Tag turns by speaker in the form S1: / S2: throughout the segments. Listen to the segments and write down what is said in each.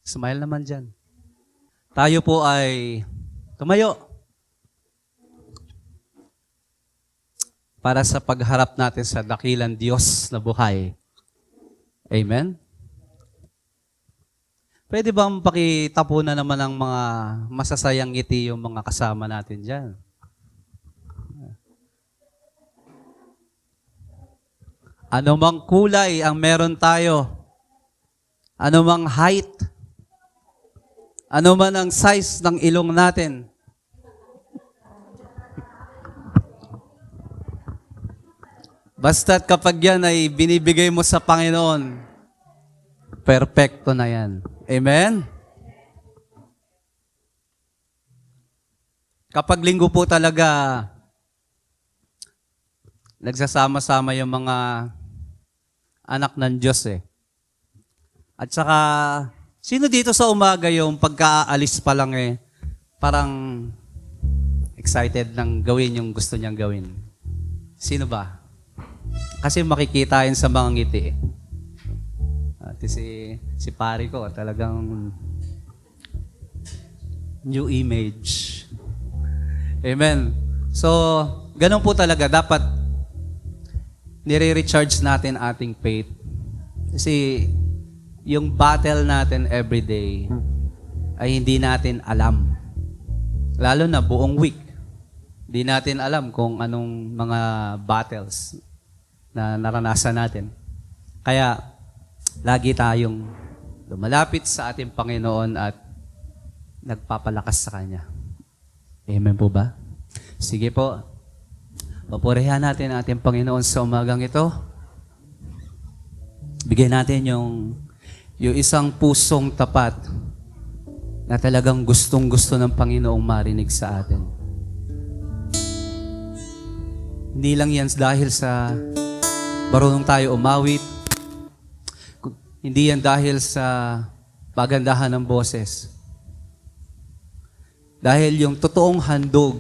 S1: Smile naman dyan. Tayo po ay tumayo para sa pagharap natin sa dakilang Diyos na buhay. Amen? Pwede bang pakitapunan naman ng mga masasayang ngiti yung mga kasama natin dyan? Ano mang kulay ang meron tayo, ano mang height, ano man ang size ng ilong natin, basta't kapag yan ay binibigay mo sa Panginoon, perfecto na yan. Amen? Kapag linggo po talaga, nagsasama-sama yung mga anak ng Diyos eh. At saka, sino dito sa umaga yung pagkaalis pa lang eh, parang excited nang gawin yung gusto niyang gawin? Sino ba? Kasi makikita yun sa mga ngiti eh. At si pari ko, talagang new image. Amen. So, ganun po talaga. Dapat nire-recharge natin ating faith. Kasi yung battle natin everyday ay hindi natin alam. Lalo na buong week. Hindi natin alam kung anong mga battles na naranasan natin. Kaya, lagi tayong lumalapit sa ating Panginoon at nagpapalakas sa Kanya. Amen po ba? Sige po. Papurihan natin ating Panginoon sa umagang ito. Bigyan natin yung isang pusong tapat na talagang gustong-gusto ng Panginoong marinig sa atin. Hindi lang yan dahil sa marunong tayo umawit. Hindi yan dahil sa pagandahan ng boses. Dahil yung totoong handog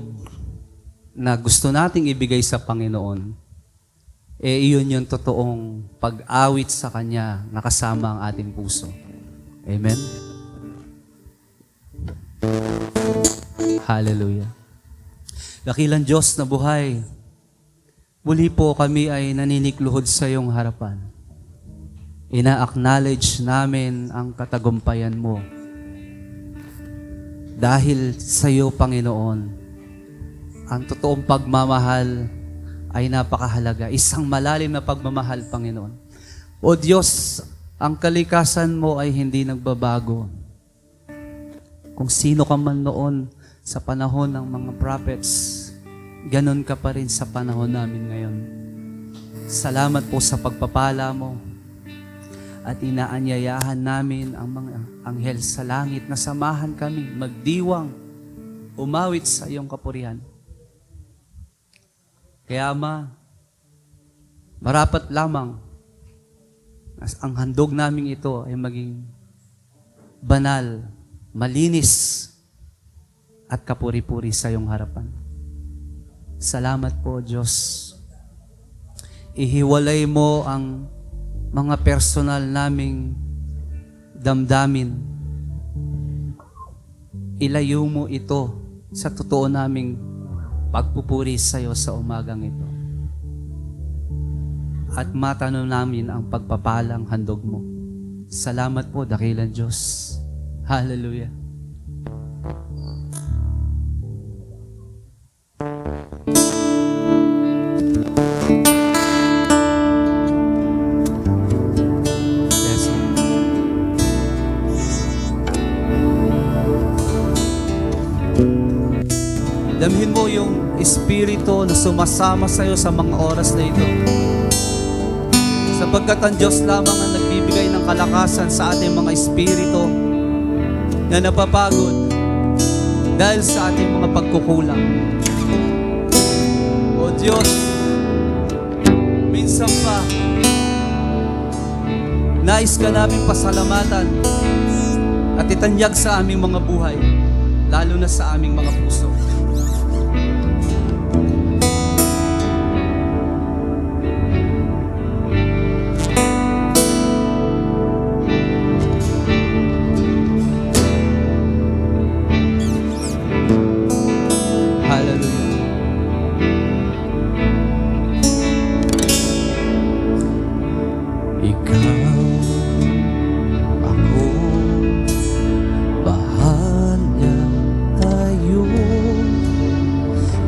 S1: na gusto nating ibigay sa Panginoon, iyon yung totoong pag-awit sa Kanya na kasama ang ating puso. Amen? Hallelujah. Dakilang Diyos na buhay, muli po kami ay naninikluhod sa iyong harapan. Ina-acknowledge namin ang katagumpayan mo. Dahil sa iyo, Panginoon, ang totoong pagmamahal ay napakahalaga. Isang malalim na pagmamahal, Panginoon. O Diyos, ang kalikasan mo ay hindi nagbabago. Kung sino ka man noon sa panahon ng mga prophets, ganon ka pa rin sa panahon namin ngayon. Salamat po sa pagpapala mo at inaanyayahan namin ang mga anghel sa langit na samahan kami magdiwang, umawit sa iyong kapurihan. Kaya marapat lamang ang handog namin ito ay maging banal, malinis, at kapuri-puri sa iyong harapan. Salamat po, Diyos. Ihiwalay mo ang mga personal naming damdamin. Ilayo mo ito sa totoo naming pagpupuri sa iyo sa umagang ito. At matanong namin ang pagpapalang handog mo. Salamat po, dakilang Diyos. Hallelujah. Yes. Damhin mo yung Espiritu na sumasama sa iyo sa mga oras na ito. Sapagkat ang Diyos lamang ang nagbibigay ng kalakasan sa ating mga espiritu na napapagod dahil sa ating mga pagkukulang. O Diyos, minsan pa, nais ka namin pasalamatan at itanyag sa aming mga buhay, lalo na sa aming mga puso. ikaw, ako, bahala tayo,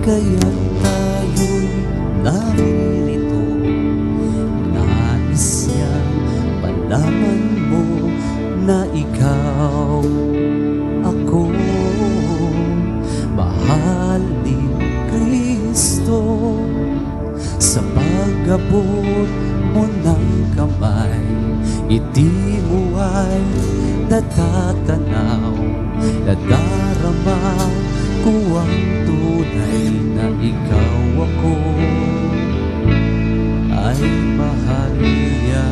S1: kaya tayo'y naririto. Nais niyang malaman mo na ikaw, ako, mahal ni Kristo. Sa pag-abot mo ng kamay, hindi mo ay natatanaw, nadarama ko ang tunay na ikaw, ako ay mahal niya.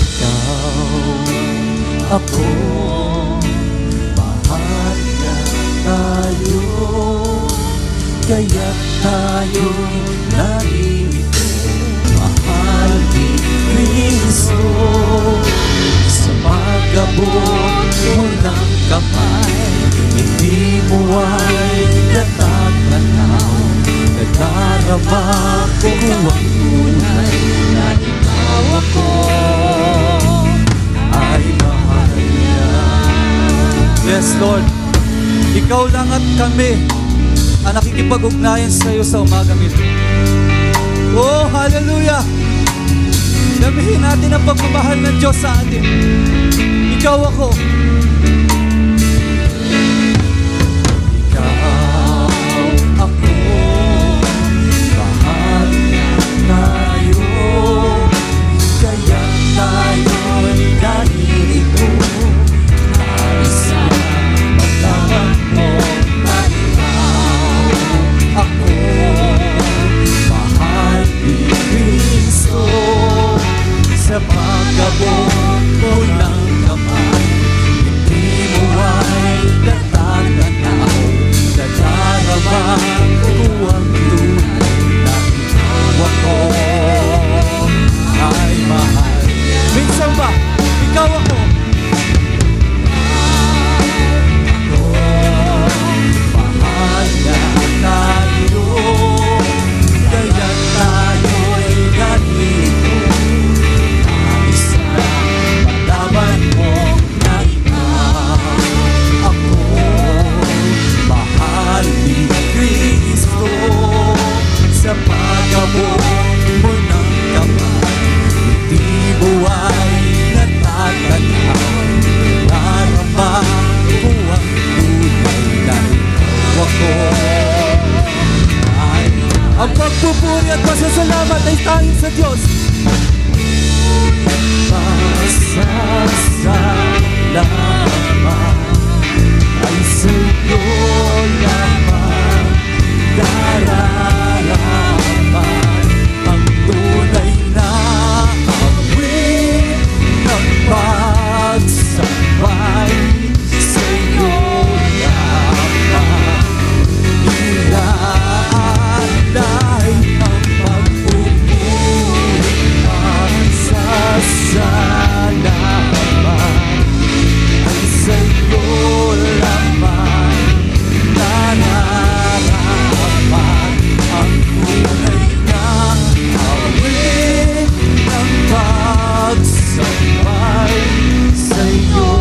S1: Ikaw, ako, mahal niya tayo, kaya tayo narito. Mahal ni Kristo. Sa pag-abot mo ng kamay, hindi mo ay natatanaw, nadarama ko ang tunay na ikaw, ako ay mahal niya. Yes, Lord, ikaw lang at kami ang nakikipag-ugnayan sa iyo sa umagang ito. Oh, hallelujah! Damihin natin ang pagmamahal ng Diyos sa atin. Ikaw, ako. Ikaw, ako, mahal tayo, kaya tayo'y narito. Nais na malaman mo na ikaw, ako, mahal ni Kristo. Sa pag-abot mo ng kamay, hindi mo ay natatanaw, nadarama ko ang tunay na ikaw, ako ay mahal. Minsan ba, ikaw, ako, mahal na tayo, kaya tayo'y ganito. Nais na malaman mo na ikaw, ako, mahal ni Kristo. Sa pag-abot mo ng kamay, hindi mo ay natatanaw, nadarama ko ang tunay na ikaw, ako ay. Ang pagpupuri at pasasalamat ay tanging sa Diyos. Pasasalamat ay sa'yo lamang, dararaman ang tunay na awit ng pagsambay. Sa'yo lamang ilalay ang pagpupuri at sasalamat ay sa'yo lamang, nararapat ang tunay na awit ng pagsambay. Sa'yo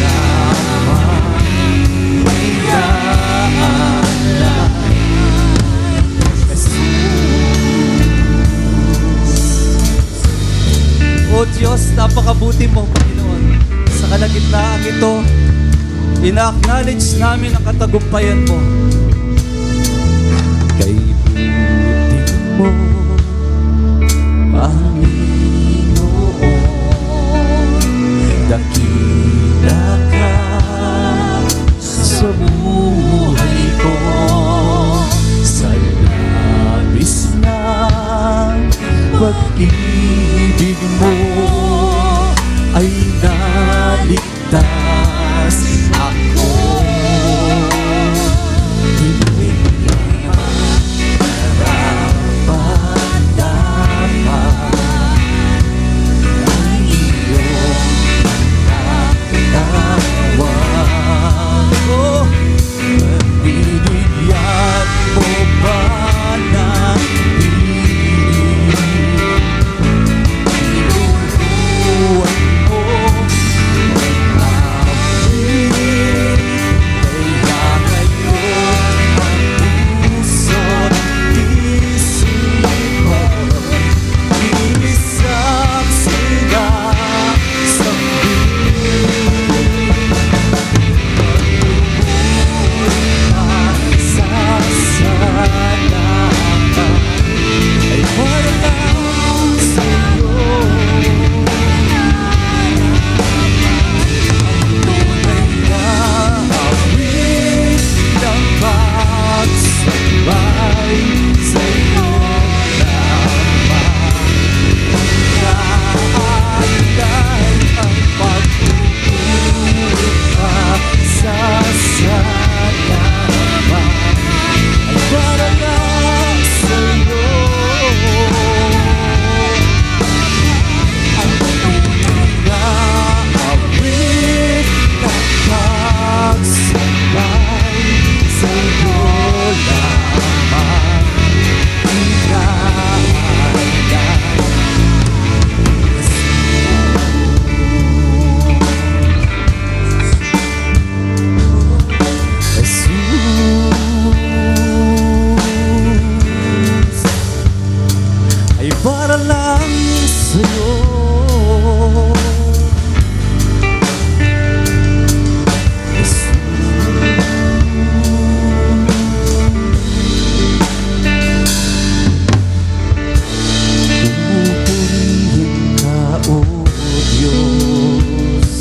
S1: lamang iaalay, O Diyos, napakabuti mo, Panginoon. Sa kalagitnaan ito, ina-acknowledge namin ang katagumpayan mo. Kay buti mo, Panginoon, dakila ka sa buhay ko. Sa labis ng pag-ibig mo ay naligtas ako. Hindi ka karapat-dapat ang iyong natawan. Oh, binigyan mo ba ng sa'yo. Pupurihin ka, O Diyos.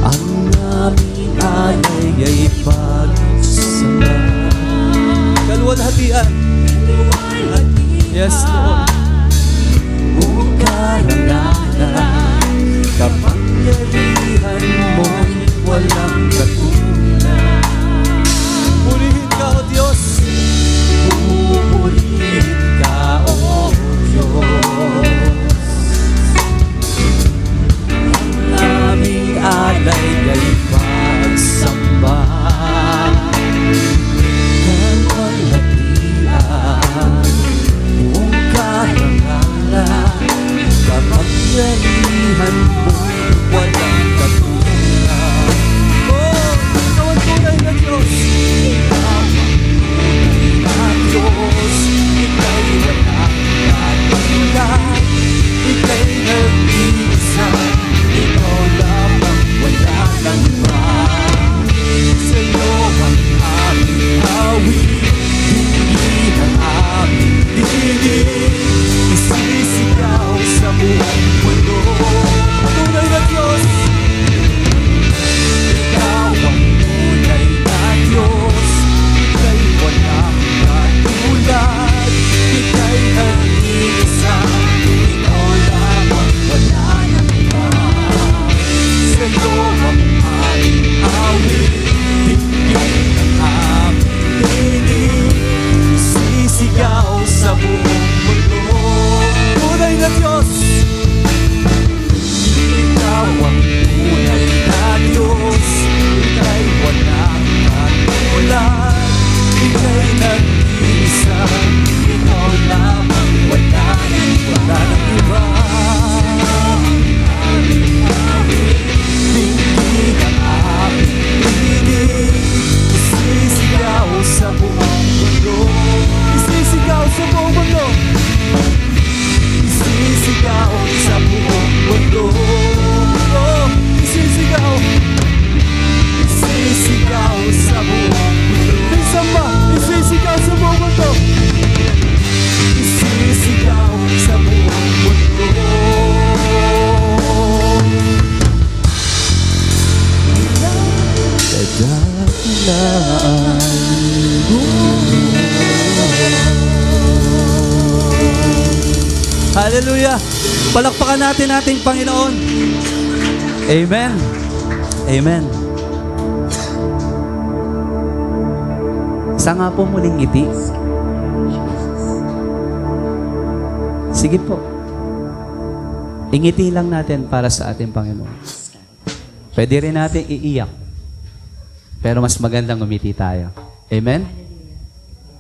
S1: Ang aming alay ay pagsamba. Kaluwalhatian. Yes, Lord. Buong karangalan, kapangyarihan mo'y walang katulad. Purihin ka, O Diyos. Purihin ka, O Diyos. Ang aming alay ay pagsamba. Kapangyarihan mo walang katulad. Oh, ikaw ang tunay na Diyos. Ikaw ang tunay na Diyos. Ika'y walang katulad. Ika'y nag-iisa. Ikaw lamang wala nang iba. Sa'yo ang aming awit. Hindi ang aming dinig. Isisigaw sa buong mundo. Tunay na Diyos. Ikaw ang tunay na Diyos. Ika'y walang katulad. Ika'y nag-iisa. Ikaw lamang wala nang iba. Sa'yo ang aming awit. Tingin ang aming dinig. Isisigaw sa buong mundo. Tunay na Diyos. Ikaw ang tunay na Diyos. Ika'y walang katulad. Ika'y nag-iisa. Ikaw lamang wala nang iba. Tingin ang aming dinig. Isisigaw sa buong mundo. Isisigaw sa buong mundo. Isisigaw sa buong mundo. Oh, isisigaw. Isisigaw sa buong mundo. Minsan ba? Isisigaw sa buong mundo. Isisigaw sa buong mundo. Kadakilaan. Hallelujah! Palakpakan natin ating Panginoon. Amen. Amen. Isa nga po muling ngiti. Sige po. Ingiti lang natin para sa ating Panginoon. Pwede rin natin iiyak. Pero mas magandang umiti tayo. Amen?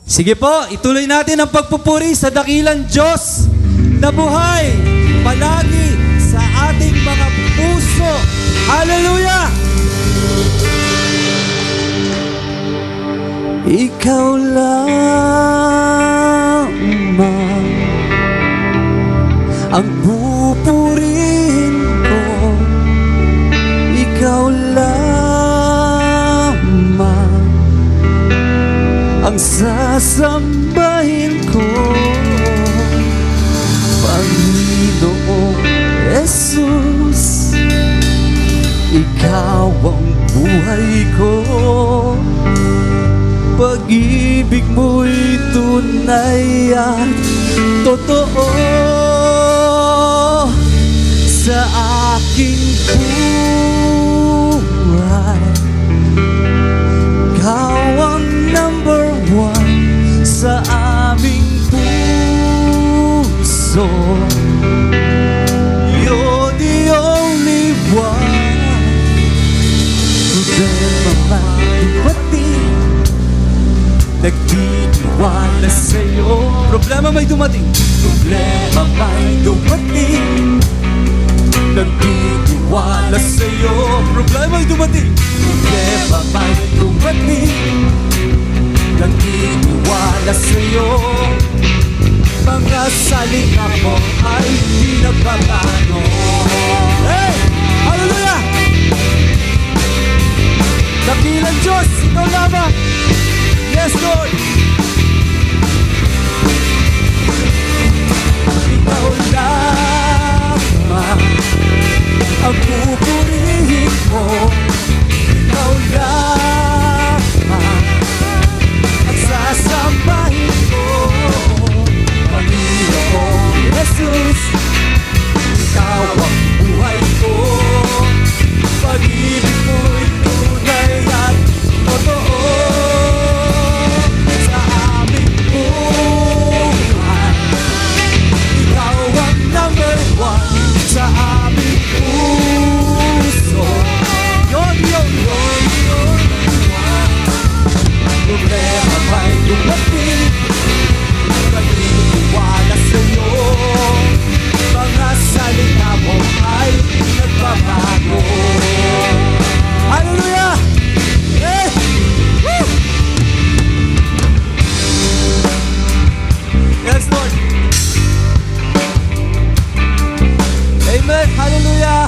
S1: Sige po, ituloy natin ang pagpupuri sa dakilang Diyos na buhay palagi sa ating mga puso. Hallelujah! Ikaw lamang ang pupurihin ko. Ikaw lamang ang sasambahin ko. Panginoong Jesus, ikaw ang buhay ko. Pag-ibig mo'y tunay at totoo sa aking buhay. Ikaw ang number one sa aming puso. You're the only one. Problema man dumating, nagtitiwala sa'yo. Problema may dumating. Problema may dumating, nagtitiwala sa'yo. Problema may dumating. Problema may dumating, nagtitiwala sa'yo.
S2: Mga salita mo ay di nagbabago. Hey! Hallelujah! Dakilang Diyos, ikaw lamang. Yes, Lord. Ikaw lamang ang pupurihin ko. Ikaw lamang ang sasambahin ko. Panginoong Jesus, ikaw ang buhay ko. Pag-ibig mo'y tunay at totoo sa aming buhay. Ikaw ang number one sa aming puso. Yon. Problema ba'y dumating? Pag-iwala sa'yo, mga salita mo ay nagbabago. Hallelujah! Hey! Woo! Yes, Lord! Amen! Hallelujah!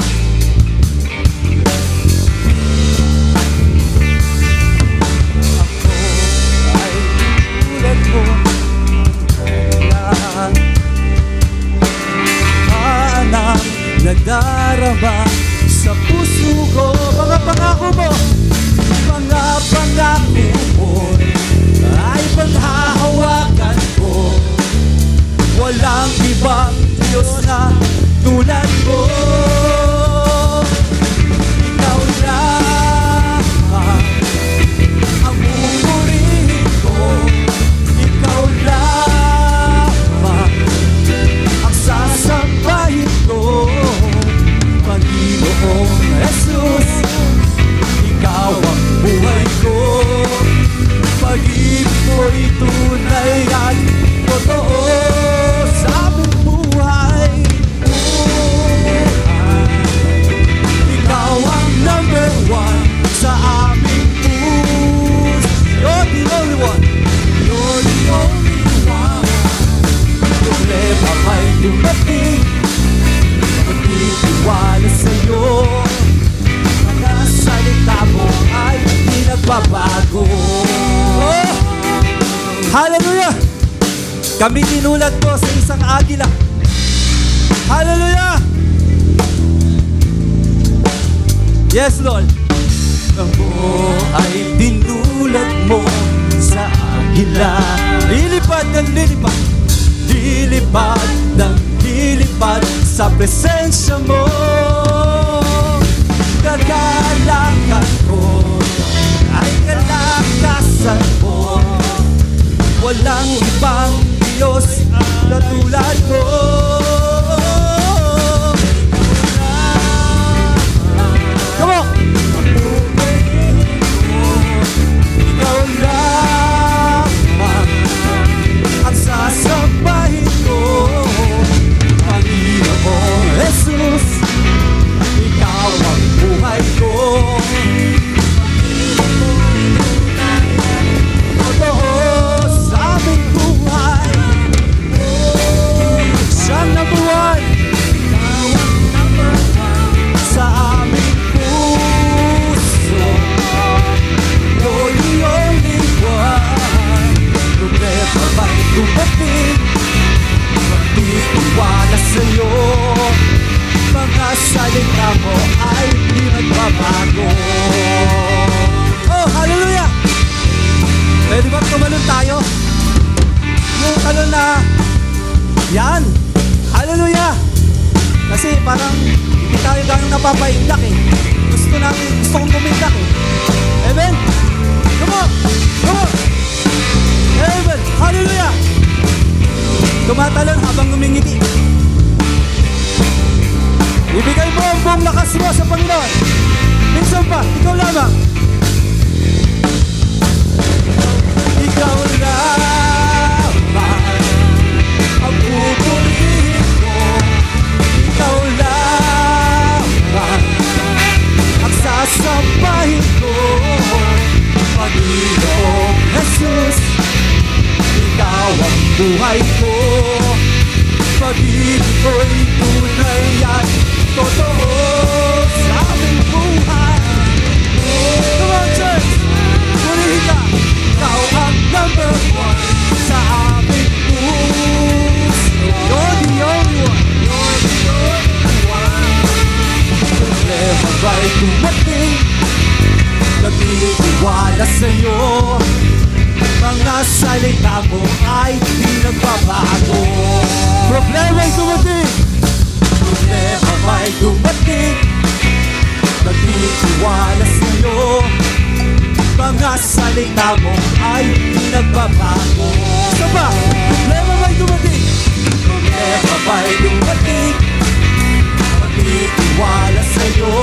S2: Ako ay tulad mo. Anang nadarama sa puso ko. Mga pangako mo, mga pangako mo ay paghahawakan ko. Walang ibang Diyos na tulad mo. Ikaw lamang ang pupurihin ko. Ikaw lamang ang sasambahin ko. Panginoong Jesus, ikaw ang buhay ko. Pag-ibig mo'y tunay at totoo sa aming buhay. Ikaw ang number one sa aming puso. You're the only one. You're the only one. Problema ba'y dumating? Magtitiwala sa'yo. Mga salita mo ay di nagbabago. Oh! Hallelujah! Kami tinulad mo sa isang agila. Hallelujah! Yes, Lord. Ako ay tinulad mo sa agila. Lilipad ng lilipad, lilipad ng lilipad sa presensya mo. Kagalakan ko ay kalakasan mo. Walang ibang Diyos na tulad mo. Come on! Ikaw lamang ang sasambahin ko. Panginoong Jesus, ikaw ang buhay ko. Totoo sa aming buhay. Siyang nabuhay sa aming puso. You're the only one. Problema ba'y dumating? Magtitiwala sa'yo. Mga salita mo ay di nagbabago. Oh, hallelujah! Pwede ba tumalon tayo? Yung talon na yan. Hallelujah! Kasi parang hindi tayo gano'ng napapaindak eh. Gusto kong tumindak eh. Amen? Come on! Come on! Amen! Hallelujah! Tumatalon habang ngumingiti. Ibigay mo ang buong lakas mo sa Panginoon. Minsan pa, ikaw lamang. Ikaw lamang ang pupurihin ko. Ikaw lamang ang sasambahin ko. Panginoong Jesus, ikaw ang buhay ko. pag-ibig ko'y tunay at totoo sa aming buhay. Come on, church! Purihin ka! Ikaw ang number one sa aming puso. You're the only one. You're the only one. Problema ba'y dumating? Nagtitiwala sa'yo. Mga salita mo ay di nagbabago. Problema'y dumating. Problema ba'y dumating? Nagtitiwala sa'yo. Mga salita mo ay di nagbabago. Isa ba? Problema ba'y dumating? Problema ba'y dumating? Nagtitiwala sa'yo.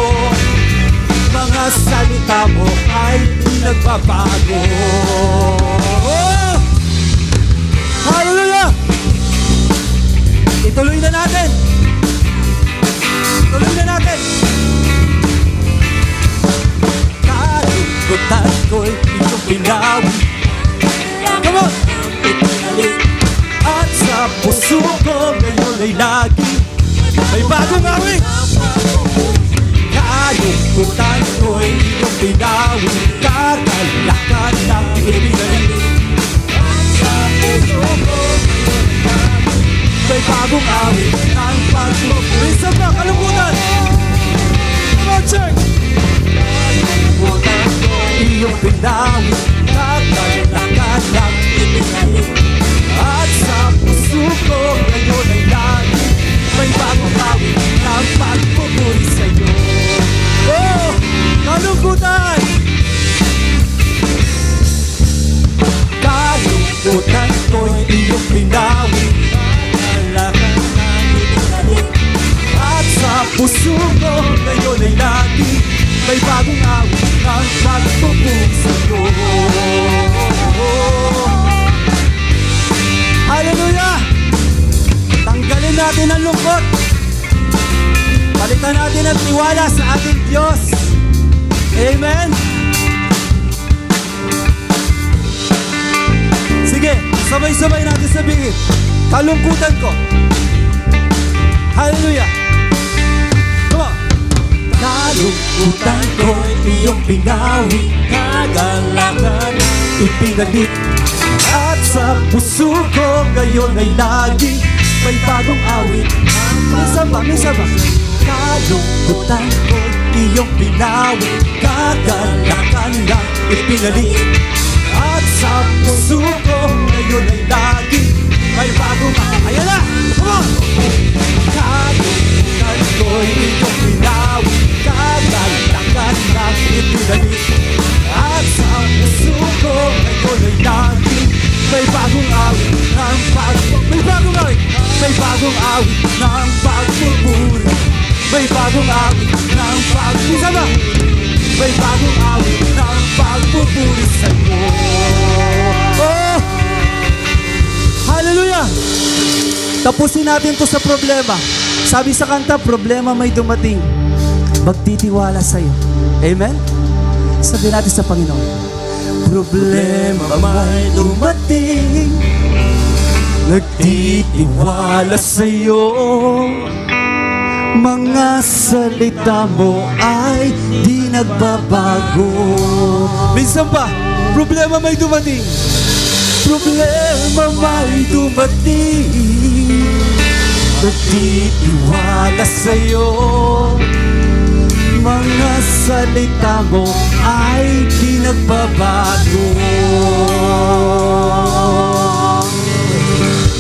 S2: Mga salita mo ay di nagbabago. Oh! Hallelujah! Ituloy na natin. Ituloy na natin. Kalungkutan ko'y iyong pinawi. Come on! Itinalik. At sa puso ko ngayon ay lagi may bagong awit. Kalungkutan ko'y iyong pinawi. Kagalakan lang ibigay. Sa puso ko may bagong awit ng pagpupuri. Isa pa, kalungkutan! Come on, church! Kalungkutan ko'y iyong pinawi. Kagalakan lang ibigay. At sa puso ko ngayon ay lagi may bagong awit ng pagpupuri sa'yo. Oh! Kalungkutan! Kalungkutan ko'y iyong pinawi. Kagalakan ng ibigay. At sa puso ko ngayon ay lagi may bagong awit ng pagpupuri sa'yo. Hallelujah! Tanggalin natin ang lungkot. Palitan natin ang tiwala sa ating Diyos. Amen? Sige, sabay-sabay natin sabihin. Kalungkutan ko. Hallelujah! Come on! Kalungkutan ko iyong pinawi. Kagalakan ipinalik. At sa puso ko ngayon ay lagi may bagong awit. Minsan ba? Kalungkutan ko iyong pinawi. Kagalakan lang ipinalik. At sa puso ko ngayon ay lagi may bagong awit. Ayan na! Come on! Kalungkutan ko iyong pinawi. Kagalakan lang ipinalik. At sa puso ko ngayon ay lagi may bagong awit ng pagpupuri. May bagong awit. May bagong awit ng pagpupuri. May bagong awit ng pagpupuri. Isa ba? May bagong awit ng pagpupuri sa'yo. Oh! Hallelujah! Tapusin natin to sa problema. Sabi sa kanta, problema may dumating. Magtitiwala sa'yo. Amen? Sabi natin sa Panginoon. Problema may dumating. Nagtitiwala sa'yo. Mga salita mo ay di nagbabago. Minsan pa, problema may dumating. Problema may dumating. Nagtitiwala sa'yo. Mga salita mo ay di nagbabago.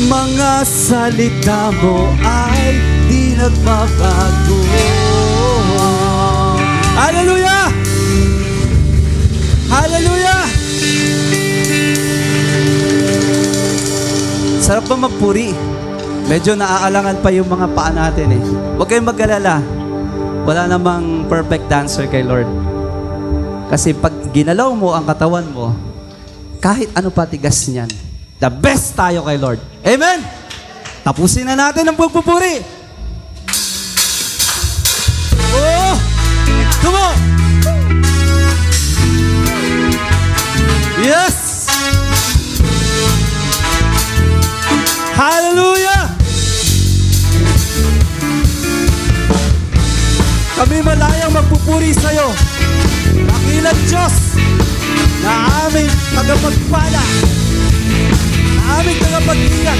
S2: Mga salita mo ay di nagbabago. Hallelujah! Hallelujah! Sarap ba magpuri? Medyo naaalangan pa yung mga paa natin eh. Huwag kayong mag-alala. Wala namang perfect dancer kay Lord. Kasi pag ginalaw mo ang katawan mo, kahit ano patigas niyan, the best tayo kay Lord. Amen? Tapusin na natin ang pagpupuri. Oh! Come on! Yes! Hallelujah! Kami malayang magpupuri sa'yo. Dakilang Diyos na aming tagapagpala, na aming tagapag-ingat.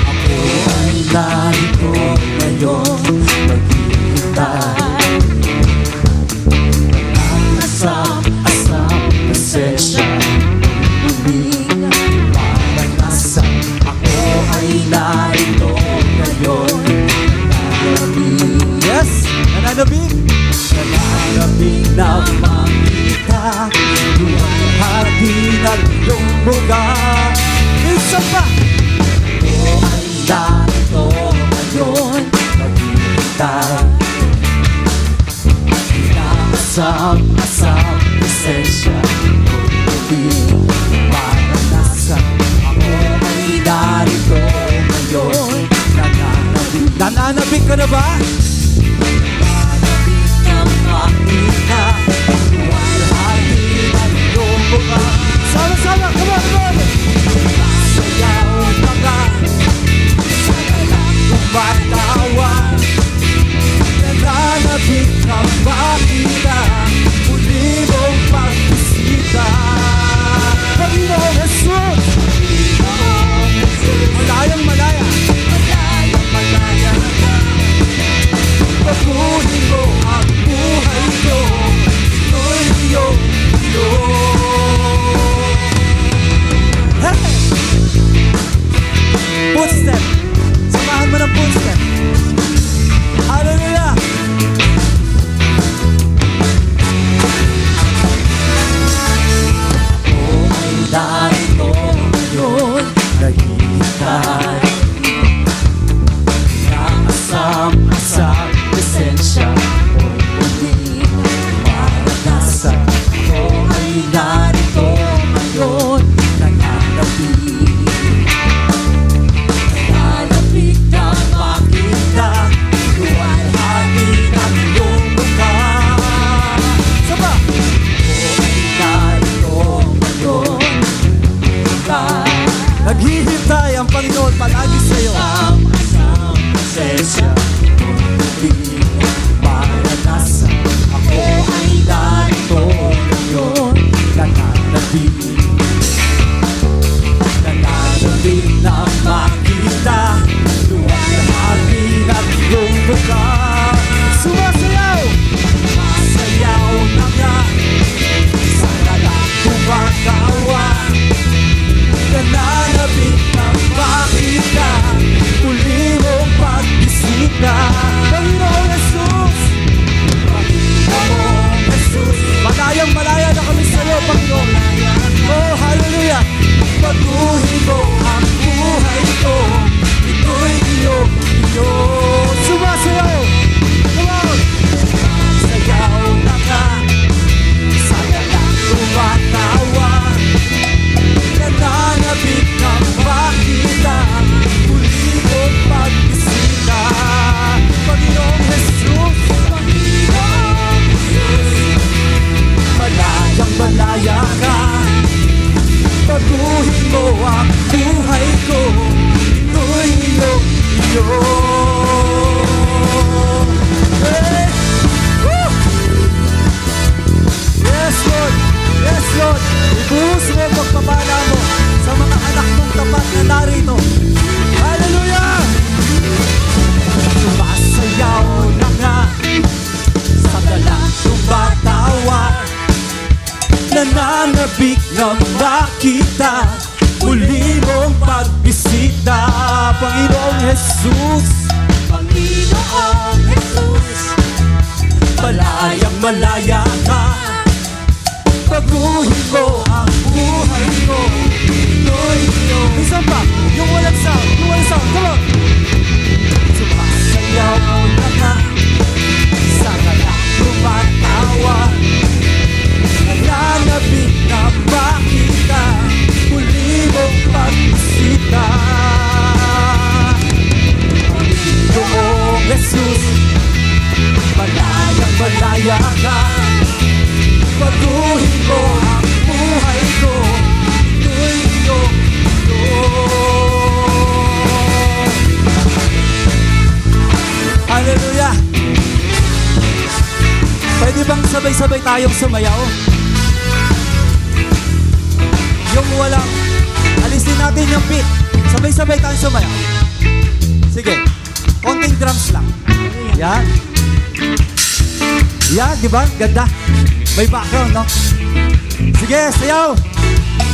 S2: Ako ay narito ngayon, maghihintay ang asam-asam presensya. Muling maranasan. Ako ay narito ngayon, nananabig. Yes, nananabig. Nananabig na makita yung hati ng iyong buga. Isa pa. Ako ay narito ngayon, maghihintay asam-asam presensya. Muling maranasan. Ako ay narito ngayon, nananabig. Nananabig ka na ba? Nananabig na makita yung hati ng iyong buka. Sama-sama, come on, come on! Sayaw na nga, sana lang kumatawa. Nananabig na makita muli mong pagbisita. Panginoong Jesus! Malayang malaya, malayang malaya na ka. Pagkuhin mo ang buhay ko, ito'y iyong Hey! Footstep! Samahan mo ng footstep. Hallelujah! Ako ay narito ngayon, naghihintay na asam-asam presensya mo'y muling maranasan. Ako ay narito ngayon, nananabig. Nananabig na makita yung hati ng iyong mukha. Saba! Ako ay narito ngayon, naghihintay ang Panginoon palagi sa'yo. Asam-asam presensya muling maranasan. Ako ay narito ngayon, nananabig. Nananabig na makita yung hati ng iyong mukha. Sumasayaw! Sumasayaw na nga, sana lang kumakawa. Nananabig na makita muli mong pagbisita. Panginoong Jesus! Panginoong Jesus! Malayang malaya na kami sa'yo, Panginoon. Oh, hallelujah! Pagkuhin mo ang buhay ko, ito'y iyong sumasayaw! Come on! Sumasayaw na ka, sana lang tumatawa. Nananabig na makita muli mong pagbisita. Panginoong Jesus! Panginoong Jesus! Malayang malaya ka, pagkuhin mo ang buhay ko, ito'y iyong Hey! Woo! Yes, Lord! Yes, Lord! Ibuhos mo ang pagpapala mo sa mga anak mong tapat na narito. Hallelujah! Sumasayaw na nga, sa dalang tumatawa. Nananabig na makita muli mong pagbisita. Panginoong Jesus! Panginoong Jesus! Malayang malaya ka, pagkuhin mo ang buhay ko, ito'y iyong. Isa pa, yung walang sound, come on! Sumasayaw na nga, sana lang tumatawa. Nananabig na makita muli mong pagbisita. Panginoong Jesus, malayang malaya ka, pagkuhin mo ang buhay ko, ito'y iyong Sabay-sabay tayong sumayaw. Yung walang, alisin natin yung beat. Sabay-sabay tayong sumayaw. Sige, konting drums lang. Yan. Yan, di ba? Ganda. May background, no? Sige, sayaw.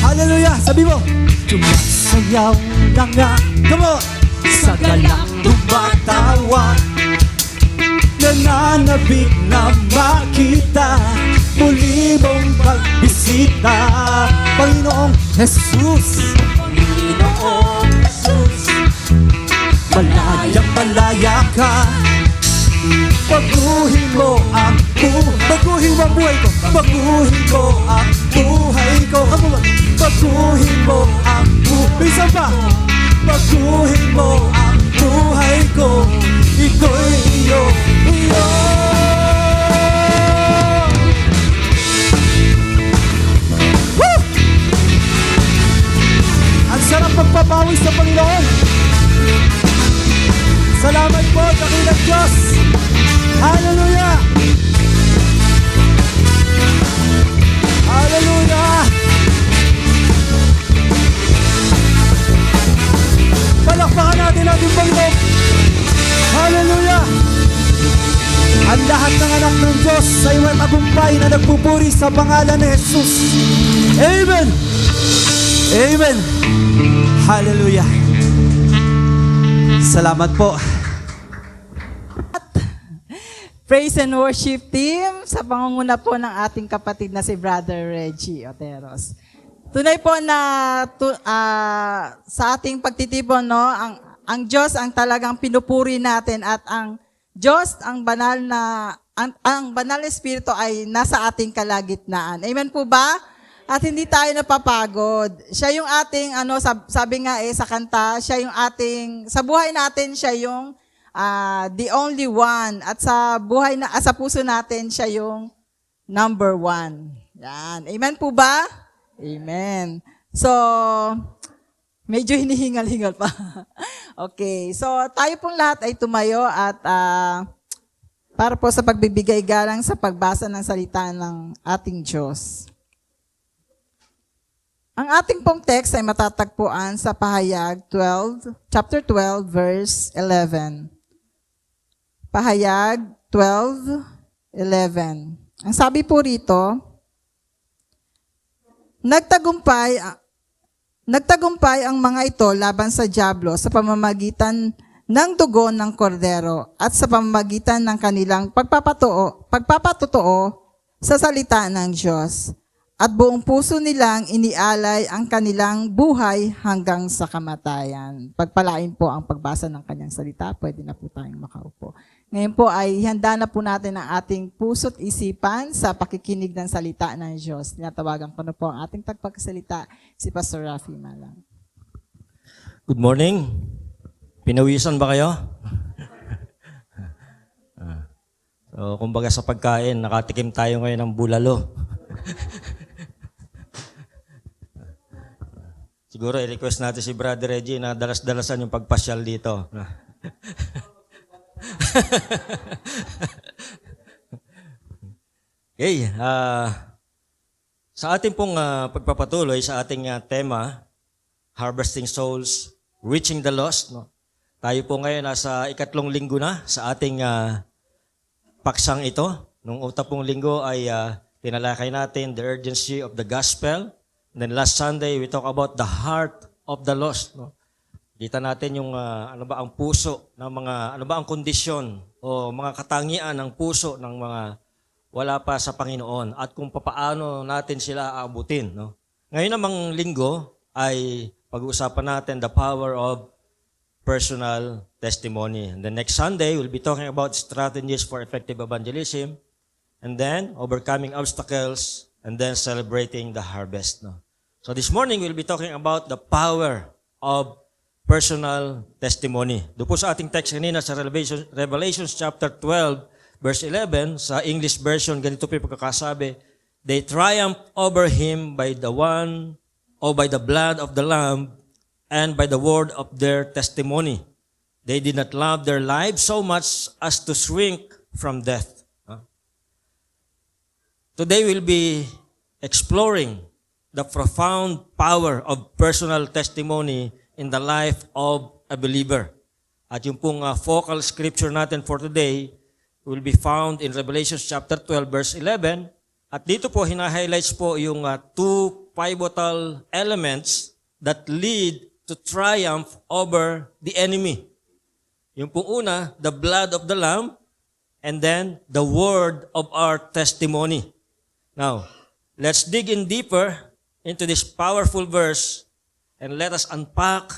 S2: Hallelujah. Sabi mo. Sumasayaw na nga. Come on. Sa galang tumatawa. Nananabik na makita. Muli mong pagbisita. Panginoong Jesus. Panginoong Jesus. Malayang malaya ka. Baguhin mo ang baguhin mo ang buhay ko. Baguhin mo ang buhay ko. Baguhin mo ang buhay. Isa pa. Baguhin mo ang buhay ko. Ito'y iyo. Iyo. Woo! Ang sarap magpapawis sa Panginoon. Salamat po, dakilang Diyos. Hallelujah! Hallelujah! Palakpakan natin ating Panginoon. Hallelujah! Ang lahat ng anak ng Diyos ay may tagumpay na nagpupuri sa pangalan ni Jesus. Amen! Amen! Hallelujah! Salamat po.
S3: Praise and worship team sa pangunguna po ng ating kapatid na si Brother Reggie Oteros. Tunay po na sa ating pagtitipon, no, ang Diyos ang talagang pinupuri natin at ang Diyos, ang banal na Espiritu ay nasa ating kalagitnaan. Amen po ba? At hindi tayo napapagod. Siya yung ating, sabi nga sa kanta, siya yung ating, sa buhay natin, siya yung the only one. At sa buhay sa puso natin, siya yung number one. Yan. Amen po ba? Amen. So, medyo hinihingal-hingal pa. Okay. So, tayo pong lahat ay tumayo at para po sa pagbibigay galang sa pagbasa ng salita ng ating Diyos. Ang ating pong text ay matatagpuan sa Pahayag chapter 12, verse 11. Pahayag 12:11. Ang sabi po rito, nagtagumpay ang mga ito laban sa dyablo sa pamamagitan ng dugo ng kordero at sa pamamagitan ng kanilang pagpapatotoo sa salita ng Diyos. At buong puso nilang inialay ang kanilang buhay hanggang sa kamatayan. Pagpalain po ang pagbasa ng kanyang salita, pwede na po tayong makaupo. Ngayon po ay handa na po natin ang ating puso't isipan sa pakikinig ng salita ng Diyos. Tinatawagan ko na po ang ating tagpagsalita, si Pastor Rafi Malang.
S4: Good morning. Pinawisan ba kayo? So, kumbaga sa pagkain, nakatikim tayo ngayon ng bulalo. Siguro i-request natin si Brother Reggie na dalas-dalasan yung pagpasyal dito. Okay, sa ating pong pagpapatuloy sa ating tema, Harvesting Souls, Reaching the Lost. No? Tayo po ngayon nasa ikatlong linggo na sa ating paksang ito. Nung utak pong linggo ay tinalakay natin the urgency of the gospel. And then last Sunday, we talk about the heart of the lost. No? Kita natin yung ano ba ang puso ng mga, ano ba ang kondisyon o mga katangian ng puso ng mga wala pa sa Panginoon at kung papaano natin sila aabutin. No? Ngayon namang linggo ay pag-uusapan natin the power of personal testimony. And the next Sunday, we'll be talking about strategies for effective evangelism and then overcoming obstacles and then celebrating the harvest. No? So this morning, we'll be talking about the power of personal testimony. Doon po sa ating text kanina sa Revelation chapter 12, verse 11, sa English version, ganito po yung pagkakasabi, they triumphed over him by the one or by the blood of the Lamb and by the word of their testimony. They did not love their lives so much as to shrink from death. Today we'll be exploring the profound power of personal testimony in the life of a believer. At yung pong focal scripture natin for today will be found in Revelation chapter 12 verse 11. At dito po hina-highlights po yung two pivotal elements that lead to triumph over the enemy. Yung pong una, the blood of the Lamb, and then the word of our testimony. Now, let's dig in deeper into this powerful verse and let us unpack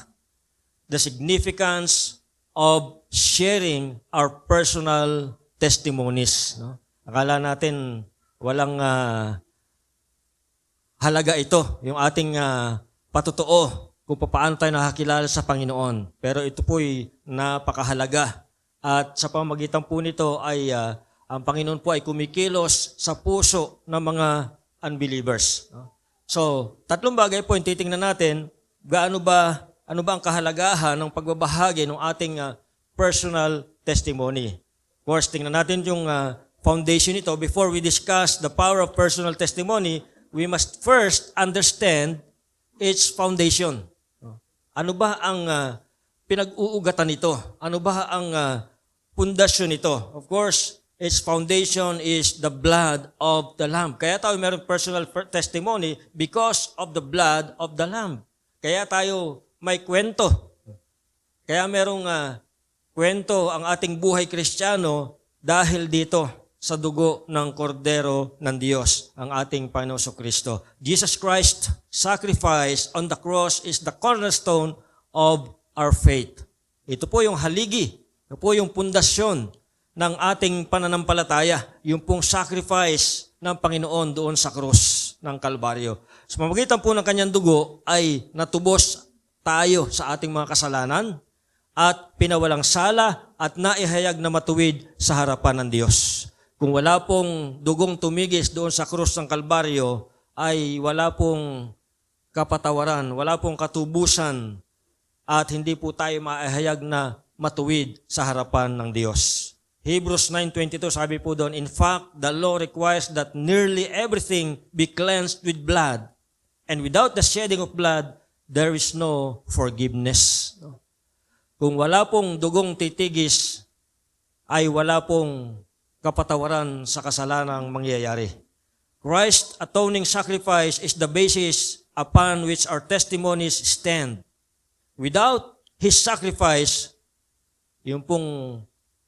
S4: the significance of sharing our personal testimonies. No? Akala natin walang halaga ito, yung ating patotoo kung paano tayo nakakilala sa Panginoon. Pero ito po'y napakahalaga. At sa pamamagitan po nito ay ang Panginoon po ay kumikilos sa puso ng mga unbelievers. No? So, tatlong bagay po yung titingnan natin. Ano ba ang kahalagahan ng pagbabahagi ng ating personal testimony? Of course, tingnan natin yung foundation nito. Before we discuss the power of personal testimony, we must first understand its foundation. Ano ba ang pinag-uugatan nito? Ano ba ang pundasyon nito? Of course, its foundation is the blood of the Lamb. Kaya tayo meron personal testimony because of the blood of the Lamb. Kaya tayo may kwento. Kaya merong kwento ang ating buhay Kristiyano dahil dito sa dugo ng kordero ng Diyos, ang ating Panginoon Kristo. Jesus Christ's sacrifice on the cross is the cornerstone of our faith. Ito po yung haligi, ito po yung pundasyon ng ating pananampalataya, yung pong sacrifice ng Panginoon doon sa krus ng Kalbaryo. Sa pamamagitan po ng kanyang dugo ay natubos tayo sa ating mga kasalanan at pinawalang sala at naihayag na matuwid sa harapan ng Diyos. Kung wala pong dugong tumigis doon sa krus ng Kalbaryo, ay wala pong kapatawaran, wala pong katubusan at hindi po tayo maihayag na matuwid sa harapan ng Diyos. Hebrews 9:22 sabi po doon, in fact, the law requires that nearly everything be cleansed with blood, and without the shedding of blood, there is no forgiveness. Kung wala pong dugong titigis, ay wala pong kapatawaran sa kasalanang mangyayari. Christ's atoning sacrifice is the basis upon which our testimonies stand. Without His sacrifice, yung pong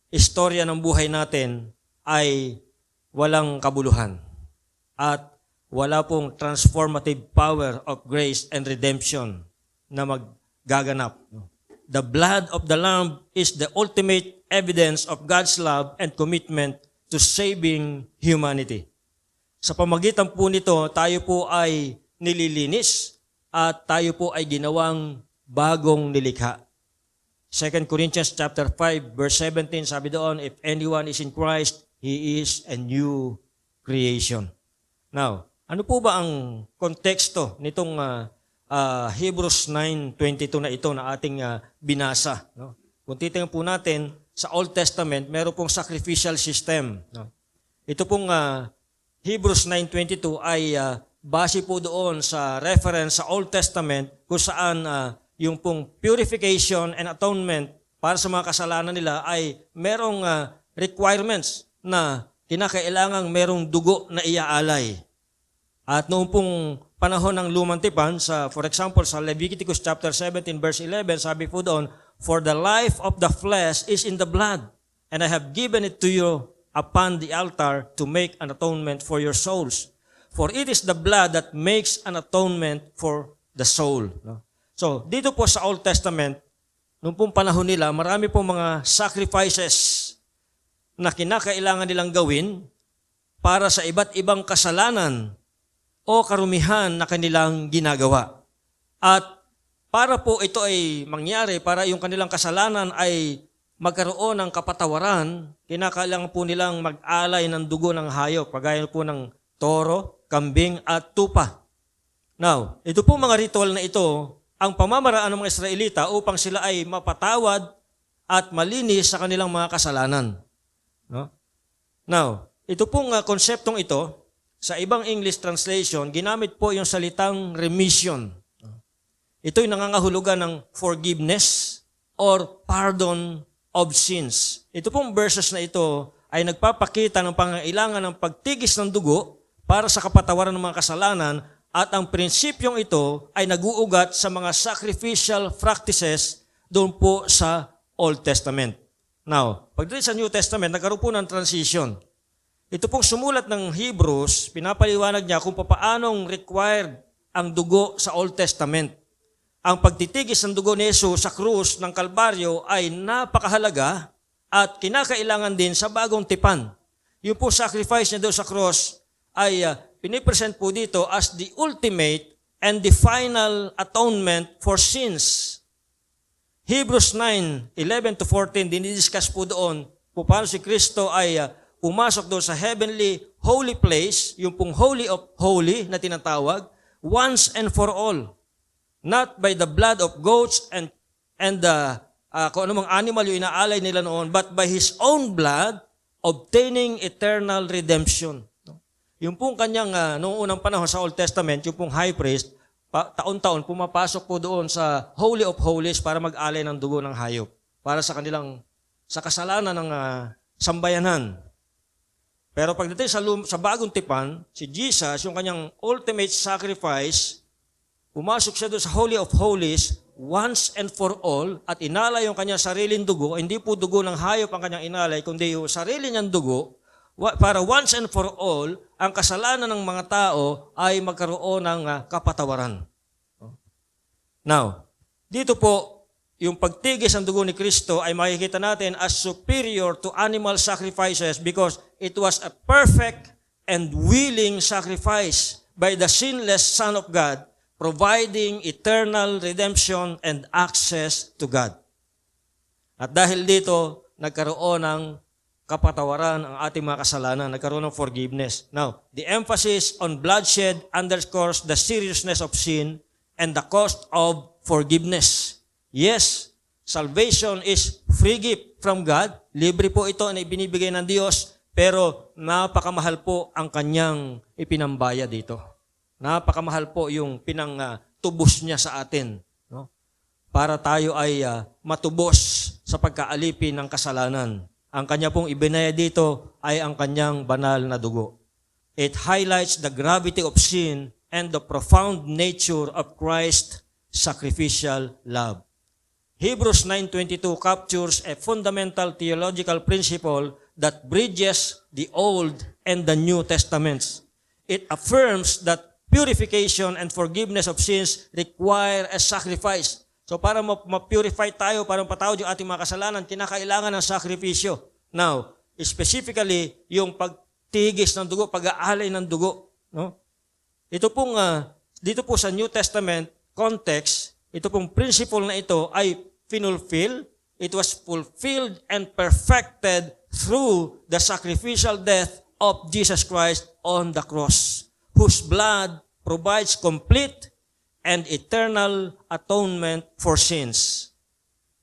S4: istorya ng buhay natin ay walang kabuluhan at wala pong transformative power of grace and redemption na maggaganap. The blood of the Lamb is the ultimate evidence of God's love and commitment to saving humanity. Sa pamagitan po nito, tayo po ay nililinis at tayo po ay ginawang bagong nilikha. 2 Corinthians chapter 5 verse 17 sabi doon, if anyone is in Christ, he is a new creation. Now, ano po ba ang konteksto nitong Hebrews 9:22 na ito na ating binasa? No? Kung titingnan po natin sa Old Testament, meron pong sacrificial system. No? Ito pong Hebrews 9:22 ay base po doon sa reference sa Old Testament kung saan yung pong purification and atonement para sa mga kasalanan nila ay merong requirements na kinakailangang merong dugo na iaalay. At noong pong panahon ng lumang tipan, for example, sa Leviticus chapter 17 verse 11, sabi po doon, for the life of the flesh is in the blood, and I have given it to you upon the altar to make an atonement for your souls. For it is the blood that makes an atonement for the soul. No? So, dito po sa Old Testament, noong pong panahon nila, marami pong mga sacrifices na kinakailangan nilang gawin para sa iba't ibang kasalanan o karumihan na kanilang ginagawa. At para po ito ay mangyari, para yung kanilang kasalanan ay magkaroon ng kapatawaran, kinakailangan po nilang mag-alay ng dugo ng hayop, kagaya po ng toro, kambing at tupa. Now, ito po mga ritual na ito, ang pamamaraan ng mga Israelita upang sila ay mapatawad at malinis sa kanilang mga kasalanan. No? Now, ito pong konseptong ito sa ibang English translation, ginamit po yung salitang remission. Ito'y nangangahulugan ng forgiveness or pardon of sins. Ito pong verses na ito ay nagpapakita ng pangangailangan ng pagtigis ng dugo para sa kapatawaran ng mga kasalanan, at ang prinsipyong ito ay naguugat sa mga sacrificial practices doon po sa Old Testament. Now, pagdating sa New Testament, nagkaroon po ng transition. Ito pong sumulat ng Hebrews, pinapaliwanag niya kung paanong required ang dugo sa Old Testament. Ang pagtitigis ng dugo ni Jesus sa krus ng Kalbaryo ay napakahalaga at kinakailangan din sa bagong tipan. Yung po sacrifice niya doon sa cross ay pinipresent po dito as the ultimate and the final atonement for sins. Hebrews 9:11-14, dinidiscuss po doon kung paano si Kristo ay pumasok doon sa heavenly holy place, yung pong holy of holy na tinatawag, once and for all. Not by the blood of goats and kung anumang animal yung inaalay nila noon, but by His own blood, obtaining eternal redemption. Yung pong kanyang, noong unang panahon sa Old Testament, yung pong high priest, taon-taon pumapasok po doon sa Holy of Holies para mag-alay ng dugo ng hayop para sa kanilang, sa kasalanan ng sambayanan. Pero pagdating sa bagong tipan, si Jesus, yung kanyang ultimate sacrifice, pumasok siya doon sa Holy of Holies once and for all at inalay yung kanyang sariling dugo. Hindi po dugo ng hayop ang kanyang inalay, kundi yung sarili niyang dugo para once and for all, ang kasalanan ng mga tao ay magkaroon ng kapatawaran. Now, dito po, yung pagtigis ng dugo ni Kristo ay makikita natin as superior to animal sacrifices because it was a perfect and willing sacrifice by the sinless Son of God, providing eternal redemption and access to God. At dahil dito, nagkaroon ng kapatawaran ang ating mga kasalanan, nagkaroon ng forgiveness. Now, the emphasis on bloodshed underscores the seriousness of sin and the cost of forgiveness. Yes, salvation is free gift from God. Libre po ito na ibinibigay ng Diyos, pero napakamahal po ang kanyang ipinambaya dito. Napakamahal po yung pinangtubos niya sa atin, no? Para tayo ay matubos sa pagkaalipin ng kasalanan. Ang kanya pong ibinaya dito ay ang kanyang banal na dugo. It highlights the gravity of sin and the profound nature of Christ's sacrificial love. Hebrews 9:22 captures a fundamental theological principle that bridges the Old and the New Testaments. It affirms that purification and forgiveness of sins require a sacrifice. So para ma-purify tayo, para mapatawad yung ating mga kasalanan, kinakailangan ng sakripisyo. Now, specifically, yung pagtigis ng dugo, pag-aalay ng dugo. No? Ito pong, dito po sa New Testament context, ito pong principle na ito ay finulfill. It was fulfilled and perfected through the sacrificial death of Jesus Christ on the cross, whose blood provides complete and eternal atonement for sins.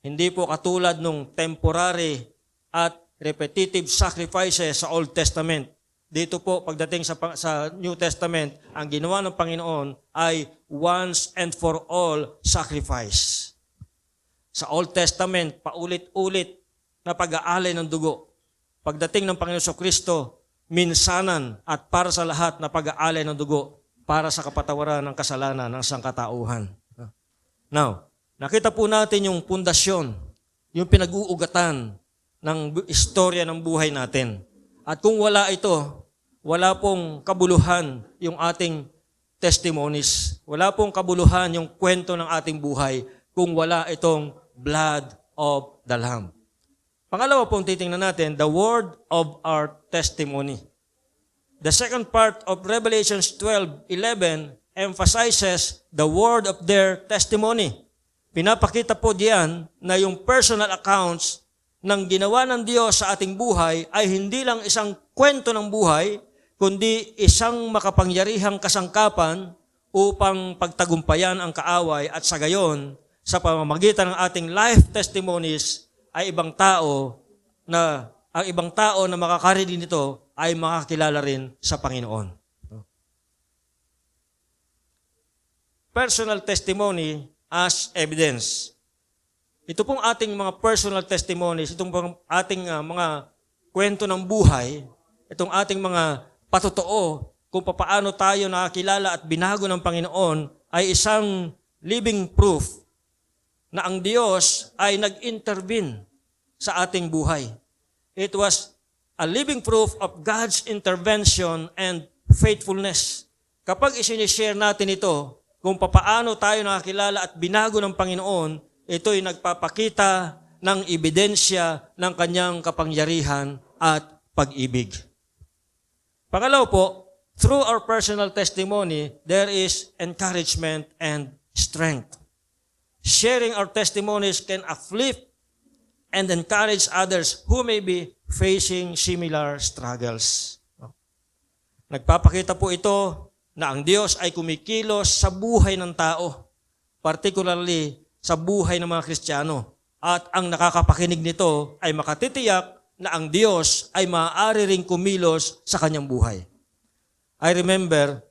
S4: Hindi po katulad nung temporary at repetitive sacrifices sa Old Testament. Dito po, pagdating sa New Testament, ang ginawa ng Panginoon ay once and for all sacrifice. Sa Old Testament, paulit-ulit na pag-aalay ng dugo. Pagdating ng Panginoon Kristo, minsanan at para sa lahat na pag-aalay ng dugo para sa kapatawaran ng kasalanan ng sangkatauhan. Now, nakita po natin yung pundasyon, yung pinag-uugatan ng istorya ng buhay natin. At kung wala ito, wala pong kabuluhan yung ating testimonies. Wala pong kabuluhan yung kwento ng ating buhay kung wala itong blood of the Lamb. Pangalawa pong titingnan natin, the word of our testimony. The second part of Revelation 12:11 emphasizes the word of their testimony. Pinapakita po diyan na yung personal accounts ng ginawa ng Diyos sa ating buhay ay hindi lang isang kwento ng buhay, kundi isang makapangyarihang kasangkapan upang pagtagumpayan ang kaaway at sa gayon, sa pamamagitan ng ating life testimonies ay ang ibang tao na makakarinig nito ay makakilala rin sa Panginoon. personal testimony as evidence. Ito pong ating mga personal testimonies, itong ating mga kwento ng buhay, itong ating mga patotoo kung papaano tayo nakakilala at binago ng Panginoon ay isang living proof na ang Diyos ay nag-intervene sa ating buhay. It was a living proof of God's intervention and faithfulness. Kapag isinishare natin ito, kung papaano tayo nakakilala at binago ng Panginoon, ito'y nagpapakita ng ebidensya ng kanyang kapangyarihan at pag-ibig. Pangalaw po, through our personal testimony, there is encouragement and strength. Sharing our testimonies can uplift and encourage others who may be facing similar struggles. Nagpapakita po ito na ang Diyos ay kumikilos sa buhay ng tao, particularly sa buhay ng mga Kristiyano. At ang nakakapakinig nito ay makatitiyak na ang Diyos ay maaari ring kumilos sa kanyang buhay. I remember,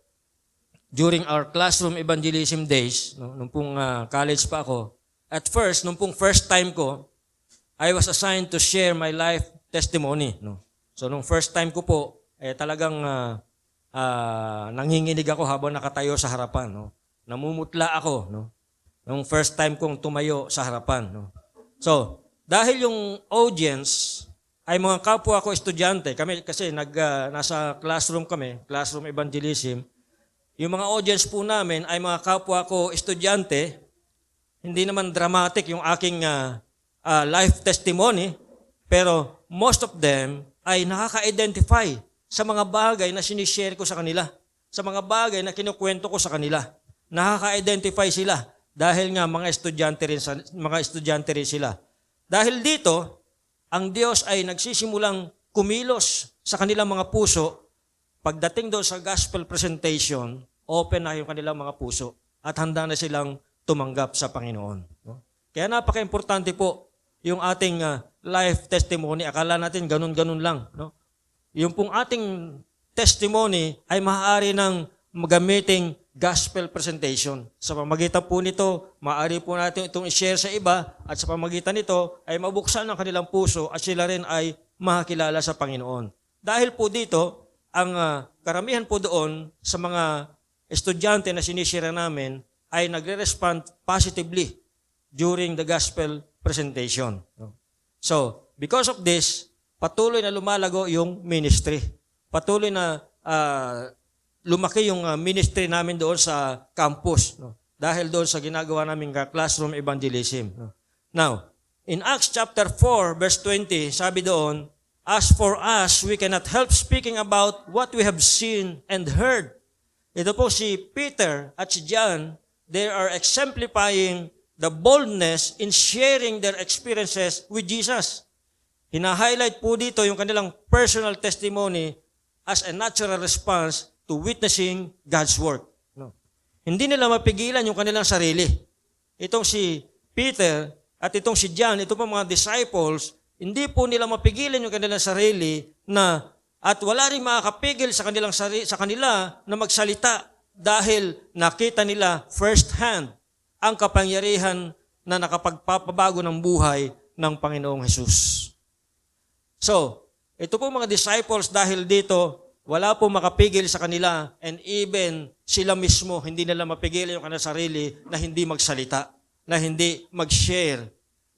S4: during our classroom evangelism days, nung pong college pa ako, at first, nung pong first time ko, I was assigned to share my life testimony. So nung first time ko po, talagang nanginginig ako habang nakatayo sa harapan. Namumutla ako. Nung first time kong tumayo sa harapan. So, dahil yung audience ay mga kapwa ko estudyante, kami kasi nasa classroom kami, classroom evangelism, yung mga audience po namin ay mga kapwa ko estudyante, hindi naman dramatic yung aking life testimony, pero most of them ay nakaka-identify sa mga bagay na sinishare ko sa kanila, sa mga bagay na kinukwento ko sa kanila. Nakaka-identify sila. Dahil nga mga estudyante rin sila. Dahil dito, ang Diyos ay nagsisimulang kumilos sa kanilang mga puso. Pagdating doon sa gospel presentation, open na yung kanilang mga puso at handa na silang tumanggap sa Panginoon. Kaya napaka-importante po yung ating life testimony. Akala natin ganun-ganun lang. Yung pong ating testimony ay maaari ng magamiting gospel presentation. Sa pamagitan po nito, maaari po natin itong i-share sa iba at sa pamagitan nito ay mabuksan ang kanilang puso at sila rin ay makakilala sa Panginoon. Dahil po dito, ang karamihan po doon sa mga estudyante na sinishare namin ay nagre-respond positively during the gospel presentation. So, because of this, patuloy na lumalago yung ministry. Patuloy na lumaki yung ministry namin doon sa campus, dahil doon sa ginagawa namin classroom evangelism. Now, in Acts chapter 4, verse 20, sabi doon, "As for us, we cannot help speaking about what we have seen and heard." Ito po si Peter at si John, they are exemplifying the boldness in sharing their experiences with Jesus. Hina-highlight po dito yung kanilang personal testimony as a natural response to witnessing God's work. Hindi nila mapigilan yung kanilang sarili. Itong si Peter at itong si John, ito po mga disciples, hindi po nila mapigilan yung kanilang sarili na at wala rin makakapigil sa kanila na magsalita dahil nakita nila first hand ang kapangyarihan na nakapagpapabago ng buhay ng Panginoong Hesus. So, ito po mga disciples dahil dito, wala po makapigil sa kanila and even sila mismo, hindi nila mapigil yung kanilang sarili na hindi magsalita, na hindi mag-share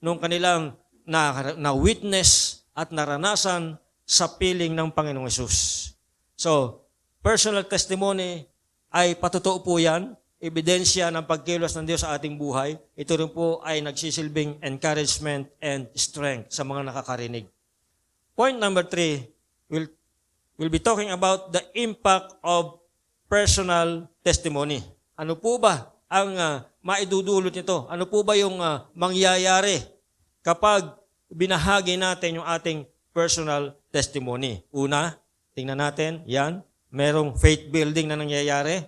S4: nung kanilang na witness at naranasan sa piling ng Panginoong Hesus. So, personal testimony ay patotoo po yan, ebidensya ng pagkilos ng Diyos sa ating buhay. Ito rin po ay nagsisilbing encouragement and strength sa mga nakakarinig. Point number 3, we'll be talking about the impact of personal testimony. Ano po ba ang maidudulot nito? Ano po ba yung mangyayari kapag binahagi natin yung ating personal testimony? Una, tingnan natin, yan, merong faith building na nangyayari.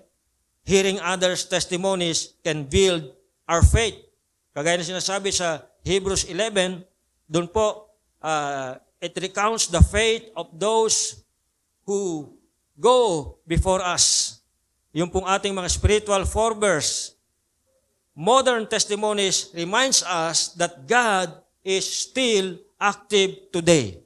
S4: Hearing others' testimonies can build our faith. Kagaya na sinasabi sa Hebrews 11, doon po, it recounts the faith of those who go before us. Yung pong ating mga spiritual forebears, modern testimonies reminds us that God is still active today.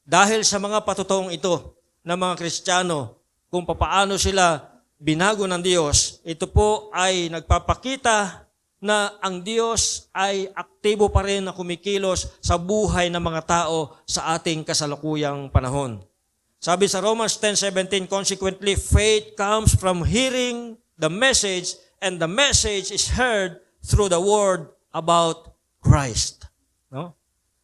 S4: Dahil sa mga patutuong ito ng mga Kristiyano, kung papaano sila binago ng Diyos, ito po ay nagpapakita na ang Diyos ay aktibo pa rin na kumikilos sa buhay ng mga tao sa ating kasalukuyang panahon. Sabi sa Romans 10:17, consequently, faith comes from hearing the message, and the message is heard through the word about Christ. No?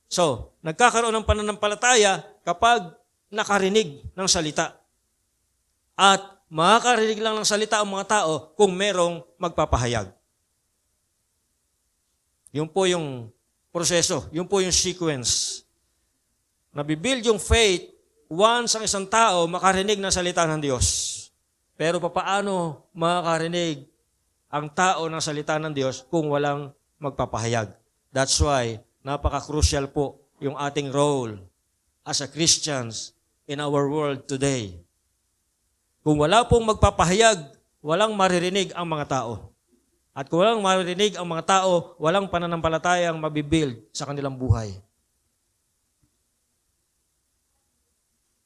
S4: So, nagkakaroon ng pananampalataya kapag nakarinig ng salita. At makakarinig lang ng salita ang mga tao kung merong magpapahayag. Yun po yung proseso, yun po yung sequence. Nabibuild yung faith once ang isang tao makarinig ng salita ng Diyos. Pero papaano makakarinig ang tao ng salita ng Diyos kung walang magpapahayag? That's why napaka-crucial po yung ating role as a Christians in our world today. Kung wala pong magpapahayag, walang maririnig ang mga tao. At kung walang maririnig ang mga tao, walang pananampalatayang mabibuild sa kanilang buhay.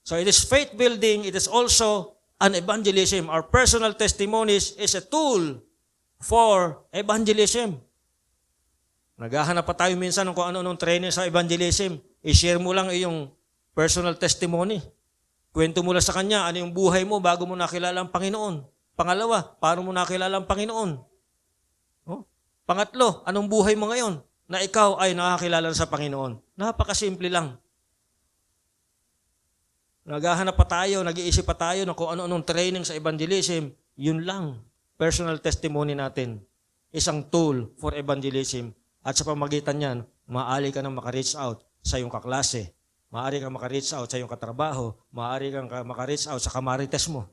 S4: So it is faith building, it is also an evangelism. Our personal testimonies is a tool for evangelism. Naghahanap pa tayo minsan ng kung ano-anong training sa evangelism. I-share mo lang iyong personal testimony. Kwento mo lang sa kanya ano yung buhay mo bago mo nakilala ang Panginoon. Pangalawa, paano mo nakilala ang Panginoon? Oh? Pangatlo, anong buhay mo ngayon na ikaw ay nakakilala sa Panginoon? Napakasimple lang. Naghahanap pa tayo, nag-iisip pa tayo ng kung ano-anong training sa evangelism. Yun lang, personal testimony natin. Isang tool for evangelism. At sa pamagitan niyan, maaari ka nang maka-reach out sa iyong kaklase. Maaari kang maka-reach out sa iyong katrabaho. Maaari kang maka-reach out sa kamarites mo.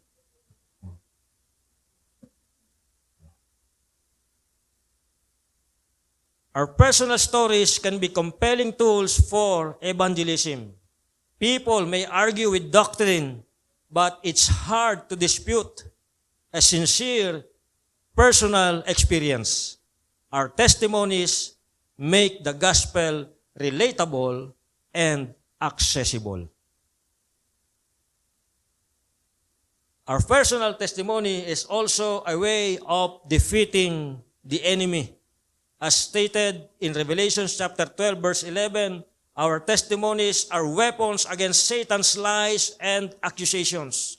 S4: Our personal stories can be compelling tools for evangelism. People may argue with doctrine, but it's hard to dispute a sincere personal experience. Our testimonies make the gospel relatable and accessible. Our personal testimony is also a way of defeating the enemy. As stated in Revelation chapter 12, verse 11, our testimonies are weapons against Satan's lies and accusations.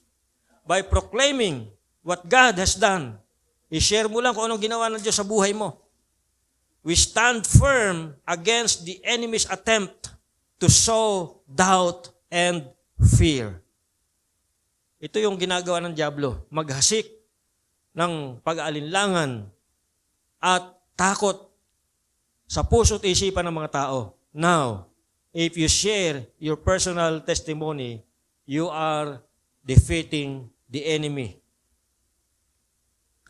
S4: By proclaiming what God has done, i-share mo lang kung anong ginawa ng Diyos sa buhay mo. We stand firm against the enemy's attempt to sow doubt and fear. Ito yung ginagawa ng dyablo, maghasik ng pag-aalinlangan at takot sa puso't isipan ng mga tao. Now, if you share your personal testimony, you are defeating the enemy.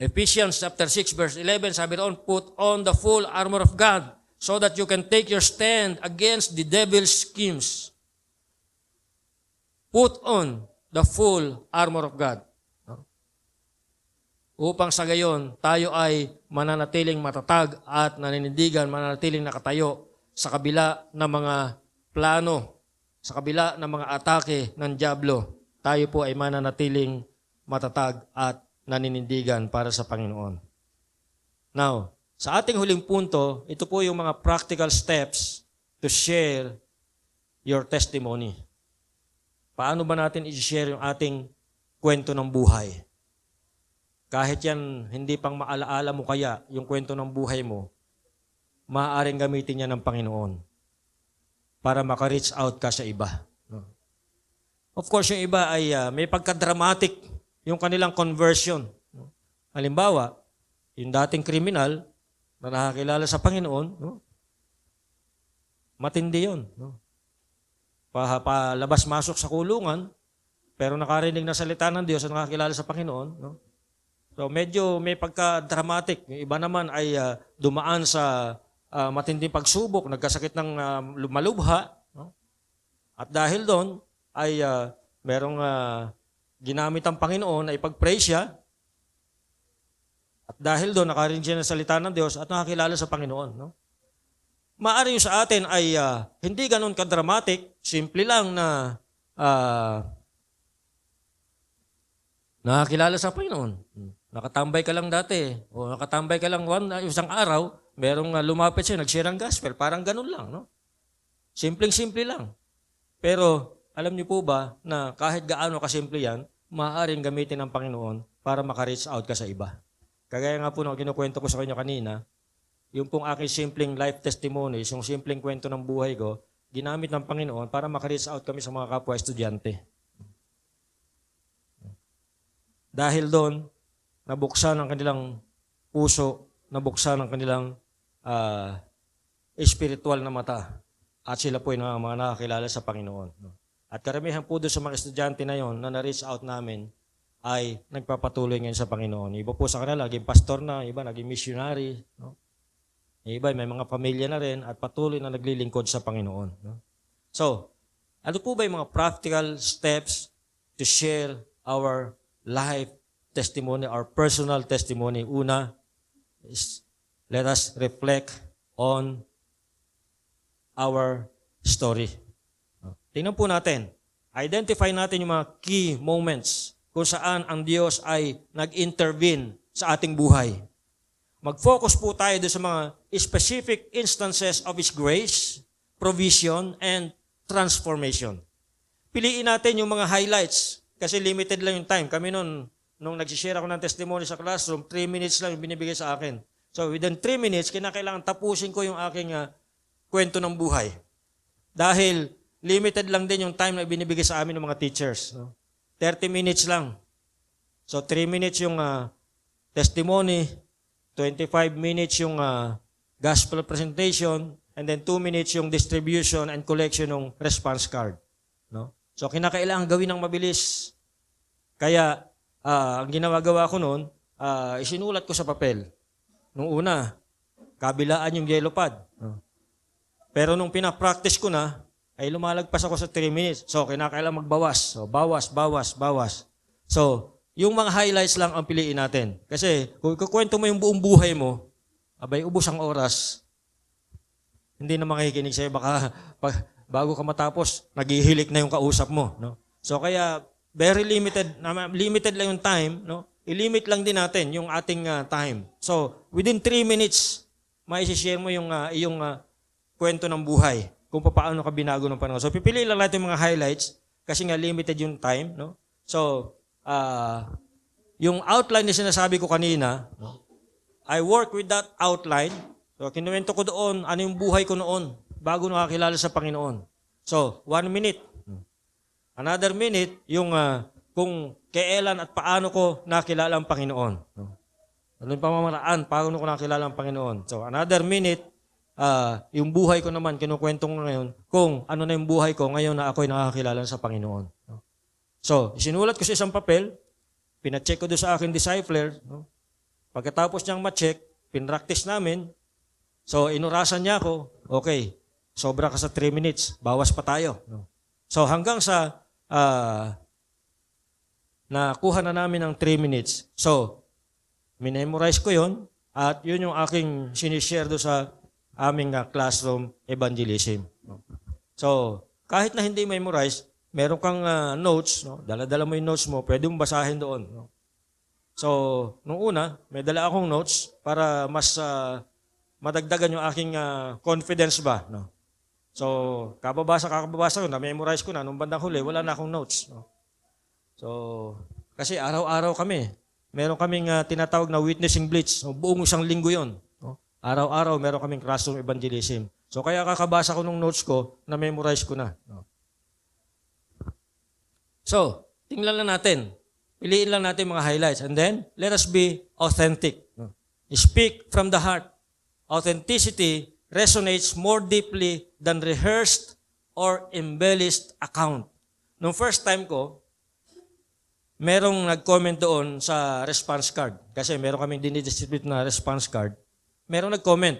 S4: Ephesians chapter 6 verse 11, sabi roon, put on the full armor of God so that you can take your stand against the devil's schemes. Put on the full armor of God. Upang sa gayon, tayo ay mananatiling matatag at naninindigan, mananatiling nakatayo sa kabila ng mga plano, sa kabila ng mga atake ng dyablo. Tayo po ay mananatiling matatag at naninindigan para sa Panginoon. Now, sa ating huling punto, ito po yung mga practical steps to share your testimony. Paano ba natin i-share yung ating kwento ng buhay? Kahit yan hindi pang maalaala mo kaya yung kwento ng buhay mo, maaaring gamitin niya ng Panginoon para maka-reach out ka sa iba. Of course, yung iba ay may pagka-dramatic yung kanilang conversion. Halimbawa, yung dating kriminal na nakakilala sa Panginoon, matindi yun. Palabas-masok sa kulungan, pero nakarinig na salita ng Diyos at nakakilala sa Panginoon. So medyo may pagka-dramatic. Yung iba naman ay dumaan sa matinding pagsubok, nagkasakit ng malubha. At dahil doon ay merong ginamit ang Panginoon na ipag-pray siya. At dahil doon, nakarinig siya ng salita ng Diyos at nakakilala sa Panginoon. No? Maaari yung sa atin ay hindi ganun ka-dramatic, simple lang na nakakilala sa Panginoon. Nakatambay ka lang dati, o nakatambay ka lang isang araw, merong lumapit siya, nag-share ng gospel. Parang ganun lang, no? Simpleng-simple lang. Pero, alam niyo po ba na kahit gaano kasimple yan, maaaring gamitin ng Panginoon para maka-reach out ka sa iba. Kagaya nga po na kinukwento ko sa inyo kanina, yung pong aking simpleng life testimonies, yung simpleng kwento ng buhay ko, ginamit ng Panginoon para maka-reach out kami sa mga kapwa estudyante. Dahil doon, nabuksan ang kanilang puso, nabuksan ang kanilang espiritual na mata. At sila po ay mga nakakilala sa Panginoon. At karamihan po doon sa mga estudyante na yon na na-reach out namin ay nagpapatuloy ngayon sa Panginoon. Iba po sa kanila, naging pastor na, iba naging missionary. No? Iba may mga pamilya na rin at patuloy na naglilingkod sa Panginoon. No? So, ano po ba yung mga practical steps to share our life testimony, our personal testimony? Una is let us reflect on our story. Tingnan po natin. Identify natin yung mga key moments kung saan ang Diyos ay nag-intervene sa ating buhay. Mag-focus po tayo doon sa mga specific instances of His grace, provision, and transformation. Piliin natin yung mga highlights kasi limited lang yung time. Kami nung nagsishare ako ng testimony sa classroom, 3 minutes lang yung binibigay sa akin. So within 3 minutes, kinakailangan tapusin ko yung aking kwento ng buhay. Dahil limited lang din yung time na binibigay sa amin ng mga teachers. No? 30 minutes lang. So 3 minutes yung testimony, 25 minutes yung gospel presentation, and then 2 minutes yung distribution and collection ng response card. No? So kinakailangan gawin ng mabilis. Kaya ang ginagawa ko noon, isinulat ko sa papel. Nung una, kabilaan yung yellow pad. No? Pero nung pinapractice ko na, ay lumalagpas ako sa 3 minutes. So, kinakailangan magbawas. So, bawas. So, yung mga highlights lang ang piliin natin. Kasi, kung kukwento mo yung buong buhay mo, abay, ubos ang oras. Hindi na makikinig sa'yo. Baka bago ka matapos, naghihilik na yung kausap mo. No? So, kaya, very limited lang yung time. No? I-limit lang din natin yung ating time. So, within 3 minutes, maisishare mo yung iyong kwento ng buhay, kung paano ka binago ng panahon. So, pipili lang natin yung mga highlights kasi nga limited yung time. No? So, yung outline na sinasabi ko kanina, no? I work with that outline. So, kinuwento ko doon, ano yung buhay ko noon bago nakakilala sa Panginoon. So, 1 minute. Another minute, yung kung kailan at paano ko nakilala ang Panginoon. No? Ano yung pamamaraan, paano ko nakilala ang Panginoon. So, another minute, yung buhay ko naman, kinukwento ko ngayon, kung ano na yung buhay ko ngayon na ako'y nakakilala sa Panginoon. No? So, sinulat ko sa isang papel, pinacheck ko doon sa aking discipler. No? Pagkatapos niyang ma-check, pinractice namin. So, inurasan niya ako, okay, sobra ka sa 3 minutes, bawas pa tayo. No? So, hanggang sa nakuha na namin ng 3 minutes. So, minemorize ko yon at yun yung aking sinishare doon sa aming classroom evangelism. So, kahit na hindi memorize, meron kang notes, no? Dala-dala mo yung notes mo, pwede mong basahin doon. No? So, nung una, may dala akong notes para mas madagdagan yung aking confidence ba. No? So, kakababasa ko, na-memorize ko na, nung bandang huli, wala na akong notes. No? So, kasi araw-araw kami, meron kaming tinatawag na witnessing blitz. So, buong isang linggo yon. Araw-araw, meron kaming classroom evangelism. So, kaya kakabasa ko nung notes ko, na-memorize ko na. So, tingnan lang natin. Piliin lang natin mga highlights. And then, let us be authentic. Speak from the heart. Authenticity resonates more deeply than rehearsed or embellished account. Nung first time ko, merong nag-comment doon sa response card. Kasi meron kaming dinidistribute na response card. Merong nag-comment,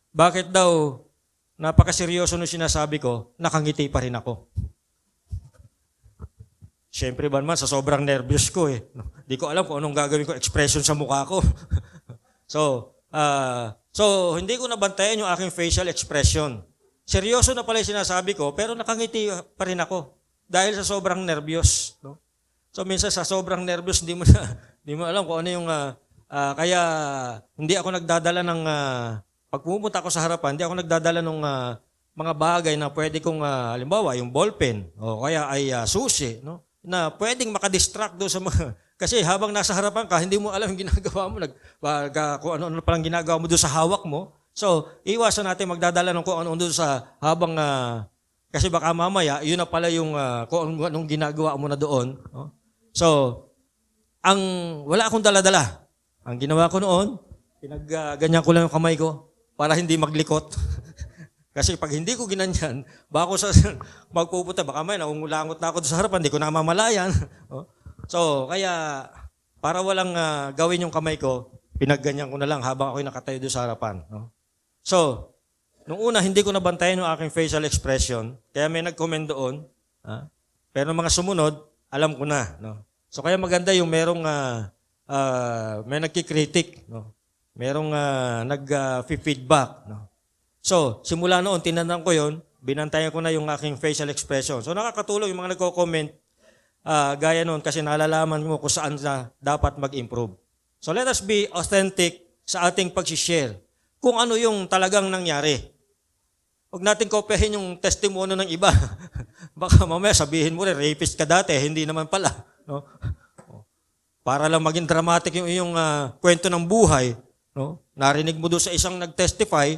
S4: bakit daw napakaseryoso nung sinasabi ko, nakangiti pa rin ako. Siyempre ba naman, sa sobrang nervous ko eh. Di ko alam kung anong gagawin ko, expression sa mukha ko. So hindi ko nabantayan yung aking facial expression. Seryoso na pala yung sinasabi ko, pero nakangiti pa rin ako dahil sa sobrang nervyos. No? So minsan sa sobrang nervyos, hindi mo alam kung ano yung, kaya hindi ako nagdadala ng, pag pumunta ako sa harapan, hindi ako nagdadala ng mga bagay na pwede kong, halimbawa, yung ballpen, o kaya ay susi, no? Na pwedeng makadistract doon sa mga, kasi habang nasa harapan ka, hindi mo alam yung ginagawa mo, kung ano-ano palang ginagawa mo doon sa hawak mo. So, iwasan natin magdadala ng kung ano-ano doon sa habang, kasi baka mamaya, yun na pala yung kung anong ginagawa mo na doon. No? So, wala akong dala-dala. Ang ginawa ko noon, ganyan ko lang yung kamay ko para hindi maglikot. Kasi pag hindi ko ginanyan, baka ako sa magpupunta, baka may naungulangot na ako sa harapan, hindi ko namamalayan. So, kaya para walang gawin yung kamay ko, pinagganyan ko na lang habang ako'y nakatayo doon sa harapan. No? So, nung una, hindi ko nabantayan yung aking facial expression, kaya may nag-comment doon. Pero mga sumunod, alam ko na. No? So, kaya maganda yung merong may nagkikritik. No? Merong nag-feedback. No? So, simula noon, tinandaan ko yon, binantayan ko na yung aking facial expression. So, nakakatulong yung mga nagko-comment gaya noon kasi nalalaman mo kung saan na dapat mag-improve. So, let us be authentic sa ating pag-share kung ano yung talagang nangyari. Huwag natin kopyahin yung testimony ng iba. Baka mamaya sabihin mo rin, rapist ka dati, hindi naman pala. No? Para lang maging dramatic yung iyong kwento ng buhay, no? Narinig mo doon sa isang nag-testify,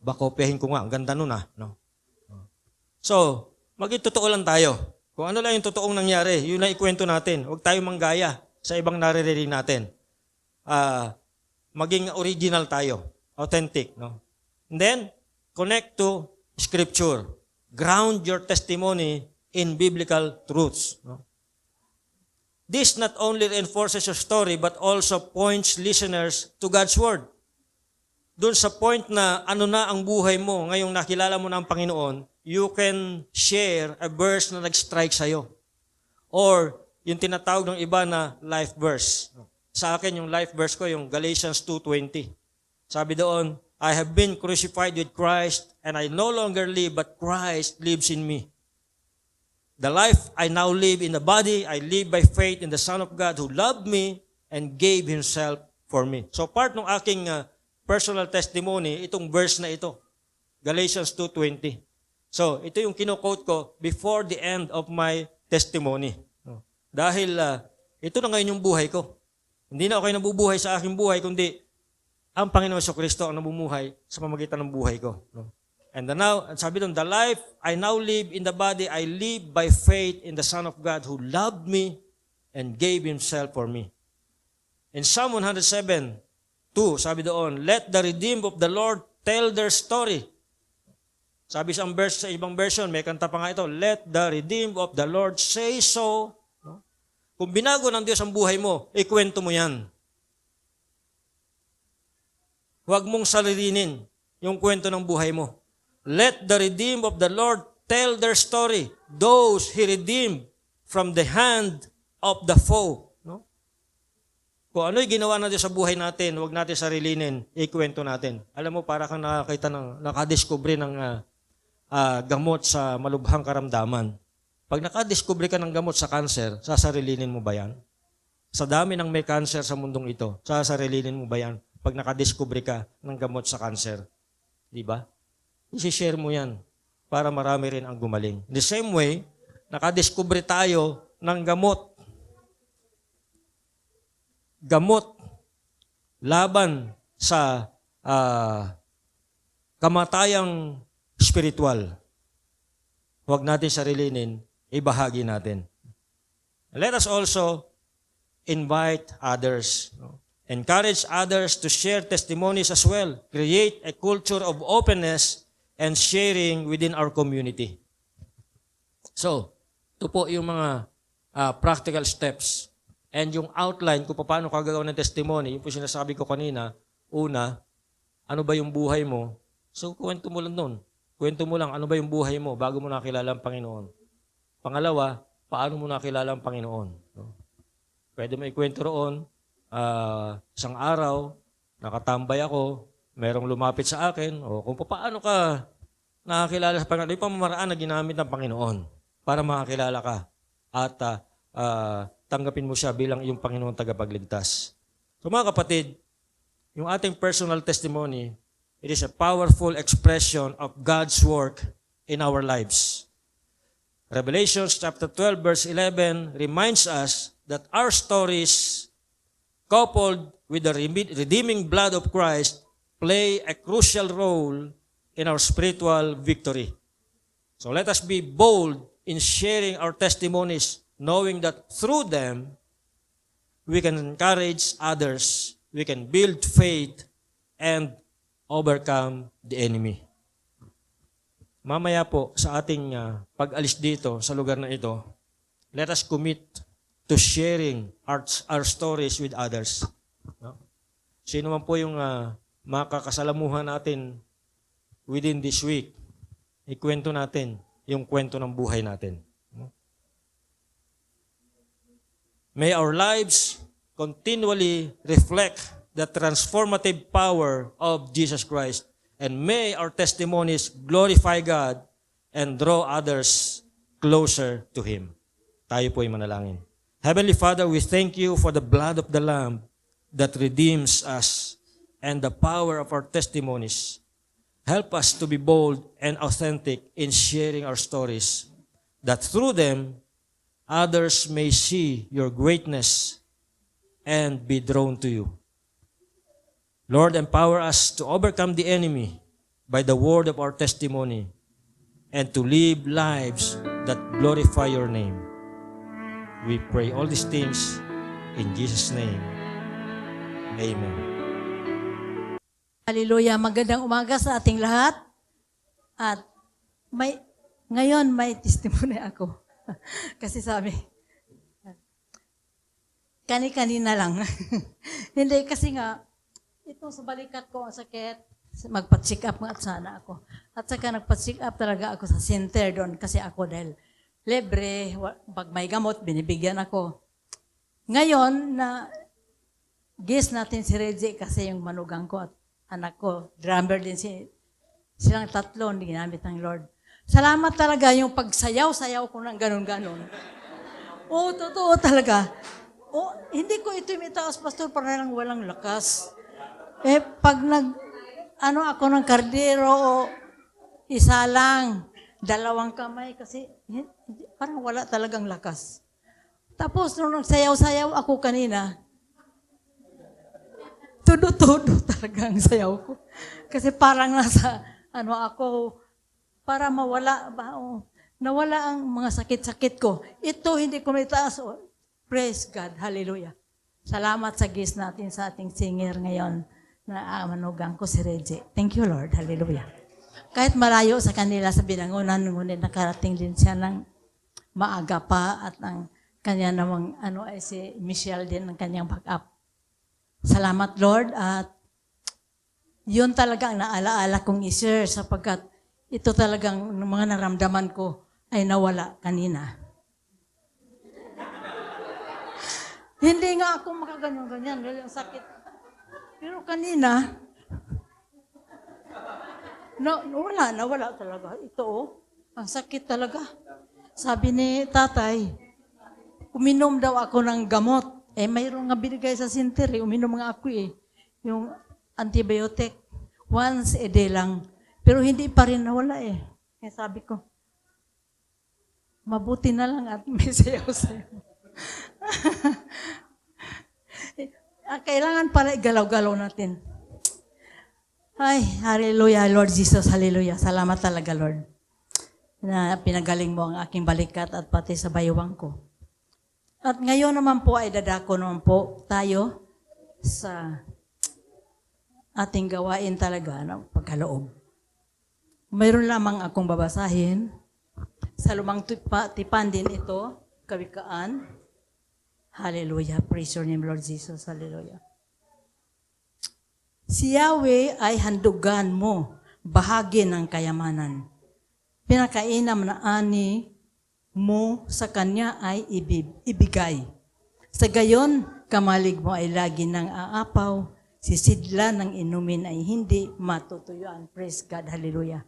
S4: baka kopyahin ko nga, ang ganda nun no? So, maging totoo lang tayo. Kung ano lang yung totoong nangyari, yun lang ikwento natin. Huwag tayo manggaya sa ibang naririnig natin. Maging original tayo. Authentic. No? And then, connect to Scripture. Ground your testimony in biblical truths. No? This not only reinforces your story, but also points listeners to God's Word. Doon sa point na ano na ang buhay mo, ngayong nakilala mo na ang Panginoon, you can share a verse na nag-strike sa'yo. Or yung tinatawag ng iba na life verse. Sa akin, yung life verse ko, yung Galatians 2:20. Sabi doon, I have been crucified with Christ, and I no longer live, but Christ lives in me. The life I now live in the body, I live by faith in the Son of God who loved me and gave Himself for me. So part ng aking personal testimony, itong verse na ito, Galatians 2:20. So ito yung kino-quote ko before the end of my testimony. Dahil ito na ngayon yung buhay ko. Hindi na ako nabubuhay sa aking buhay, kundi ang Panginoon Jesucristo ang namumuhay sa pamamagitan ng buhay ko. And now, sabi doon, the life I now live in the body, I live by faith in the Son of God who loved me and gave Himself for me. In Psalm 107:2, sabi doon, let the redeemed of the Lord tell their story. Sabi sa ibang version, may kanta pa nga ito, let the redeemed of the Lord say so. Kung binago ng Diyos ang buhay mo, ikwento mo yan. Huwag mong saririnin yung kwento ng buhay mo. Let the redeemed of the Lord tell their story. Those He redeemed from the hand of the foe. No? Kung ano'y ginawa natin sa buhay natin, huwag natin sarilinin, ikwento natin. Alam mo, para kang nakadiscover ng gamot sa malubhang karamdaman. Pag nakadiscover ka ng gamot sa cancer, sasarilinin mo ba yan? Sa dami ng may cancer sa mundong ito, sasarilinin mo ba yan? Pag nakadiscover ka ng gamot sa cancer. Di ba? I-share mo yan para marami rin ang gumaling. In the same way, nakadiscover tayo ng gamot. Gamot laban sa kamatayang spiritual. Huwag natin sarilinin, ibahagi natin. Let us also invite others. Encourage others to share testimonies as well. Create a culture of openness and sharing within our community. So, ito po yung mga practical steps and yung outline kung paano kagagawa ng testimony. Yung po sinasabi ko kanina, una, ano ba yung buhay mo? So, kwento mo lang nun. Kwento mo lang, ano ba yung buhay mo bago mo nakilala ang Panginoon. Pangalawa, paano mo nakilala ang Panginoon? Pwede mo ikwento roon, isang araw, nakatambay ako, merong lumapit sa akin, o kung paano ka nakakilala sa Panginoon, yung pamamaraan na ginamit ng Panginoon para makakilala ka at tanggapin mo siya bilang iyong Panginoon tagapagligtas. So mga kapatid, yung ating personal testimony, it is a powerful expression of God's work in our lives. Revelation chapter 12 verse 11 reminds us that our stories, coupled with the redeeming blood of Christ, play a crucial role in our spiritual victory. So let us be bold in sharing our testimonies, knowing that through them, we can encourage others, we can build faith, and overcome the enemy. Mamaya po sa ating pag-alis dito sa lugar na ito, let us commit to sharing our stories with others. No? Sino man po yung makakasalamuhan natin within this week, ikwento natin yung kwento ng buhay natin. No? May our lives continually reflect the transformative power of Jesus Christ. And may our testimonies glorify God and draw others closer to Him. Tayo po ay manalangin. Heavenly Father, we thank you for the blood of the Lamb that redeems us and the power of our testimonies. Help us to be bold and authentic in sharing our stories, that through them, others may see your greatness and be drawn to you. Lord, empower us to overcome the enemy by the word of our testimony and to live lives that glorify your name. We pray all these things in Jesus' name. Amen.
S5: Hallelujah. Magandang umaga sa ating lahat. At ngayon may testimony ako. Kasi sabi, kanina lang. Hindi, kasi nga, ito sa balikat ko ang sakit, magpa-check up nga sana ako. At saka nagpa-check up talaga ako sa center doon kasi ako dahil libre, pag may gamot, binibigyan ako. Ngayon, guess natin si Reggie kasi yung manugang ko at anak ko, drummer din silang tatlo, hindi ginamit ng Lord. Salamat talaga yung pagsayaw-sayaw ko ng ganun-ganun. Oo, totoo talaga. Hindi ko ito itaas, pastor, para lang walang lakas. Pag ako ng kardero o isa lang, 2 kamay kasi parang wala talagang lakas. Tapos nung nagsayaw-sayaw ako kanina, tudo-tudo talaga ang sayaw ko. Kasi parang nasa, ako, para nawala ang mga sakit-sakit ko. Ito hindi ko may taas. Praise God. Hallelujah. Salamat sa gis natin sa ating singer ngayon na manugang ko si Reggie. Thank you, Lord. Hallelujah. Kahit malayo sa kanila sa binangunan, ngunit nakarating din siya ng maaga pa at ang kanya namang si Michelle din ang kanyang backup. Salamat, Lord. At yun talaga ang naalaala kong i-share sapagkat ito talagang mga naramdaman ko ay nawala kanina. Hindi nga ako makaganyan-ganyan dahil ang sakit. Pero kanina, nawala talaga. Ito, ang sakit talaga. Sabi ni tatay, uminom daw ako ng gamot. Mayroon nga binigay sa center, uminom nga ako yung antibiotic. Once a day lang. Pero hindi pa rin nawala Kaya sabi ko, mabuti na lang at may sayaw-sayaw. Kailangan pala igalaw-galaw natin. Ay, hallelujah, Lord Jesus, hallelujah. Salamat talaga, Lord, na pinagaling mo ang aking balikat at pati sa baywang ko. At ngayon naman po ay dadako naman po tayo sa ating gawain talaga ng pagkaloob. Mayroon lamang akong babasahin. Sa lumang tipan din ito, Kawikaan. Hallelujah. Praise your name, Lord Jesus. Hallelujah. Si Yahweh ay handugan mo, bahagi ng kayamanan. Pinakainam na ani mo sa Kanya ay ibigay. Sa gayon, kamalig mo ay lagi ng aapaw, sisidlan ng inumin ay hindi matutuyuan. Praise God, hallelujah.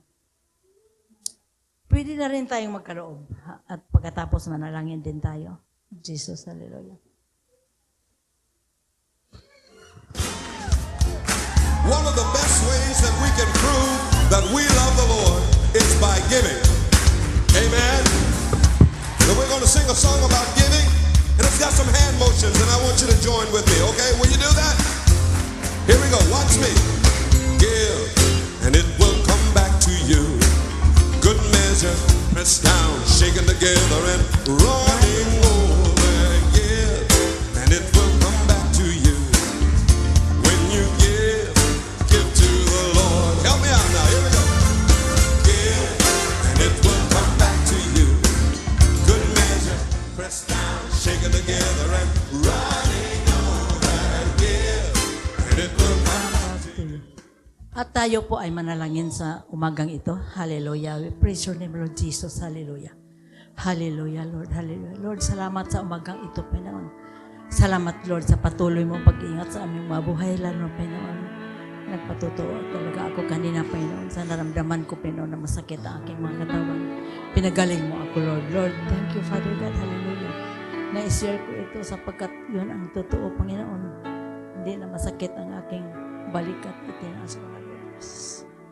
S5: Pwede na rin tayong magkaloob at pagkatapos manalangin din tayo. Jesus, hallelujah.
S6: One of the best ways that we can prove that we love the Lord is by giving. Amen. So we're going to sing a song about giving, and it's got some hand motions, and I want you to join with me, okay? Will you do that? Here we go. Watch me. Give, and it will come back to you. Good measure, pressed down, shaken together, and running over. Give, and it will come back to you. When you give to the Lord. Help me out now. Here we go. Give, and it will come back to you. Good measure, pressed down, shaken together, and running over. Give, and it will come back to you.
S5: At tayo po ay manalangin sa umagang ito. Hallelujah. We praise your name, Lord Jesus. Hallelujah. Hallelujah, Lord. Hallelujah. Lord, salamat sa umagang ito, Panginoon. Salamat, Lord, sa patuloy mong pag-iingat sa aming mga buhay, lalo, Panginoon. Nagpatutuo talaga ako kanina, Panginoon, sa naramdaman ko, Panginoon, na masakit ang aking mga katawan. Pinagaling mo ako, Lord. Lord, thank you, Father God. Hallelujah. Na-share ko ito sapagkat yun ang totoo, Panginoon. Hindi na masakit ang aking balikat itinaas ko, Lord.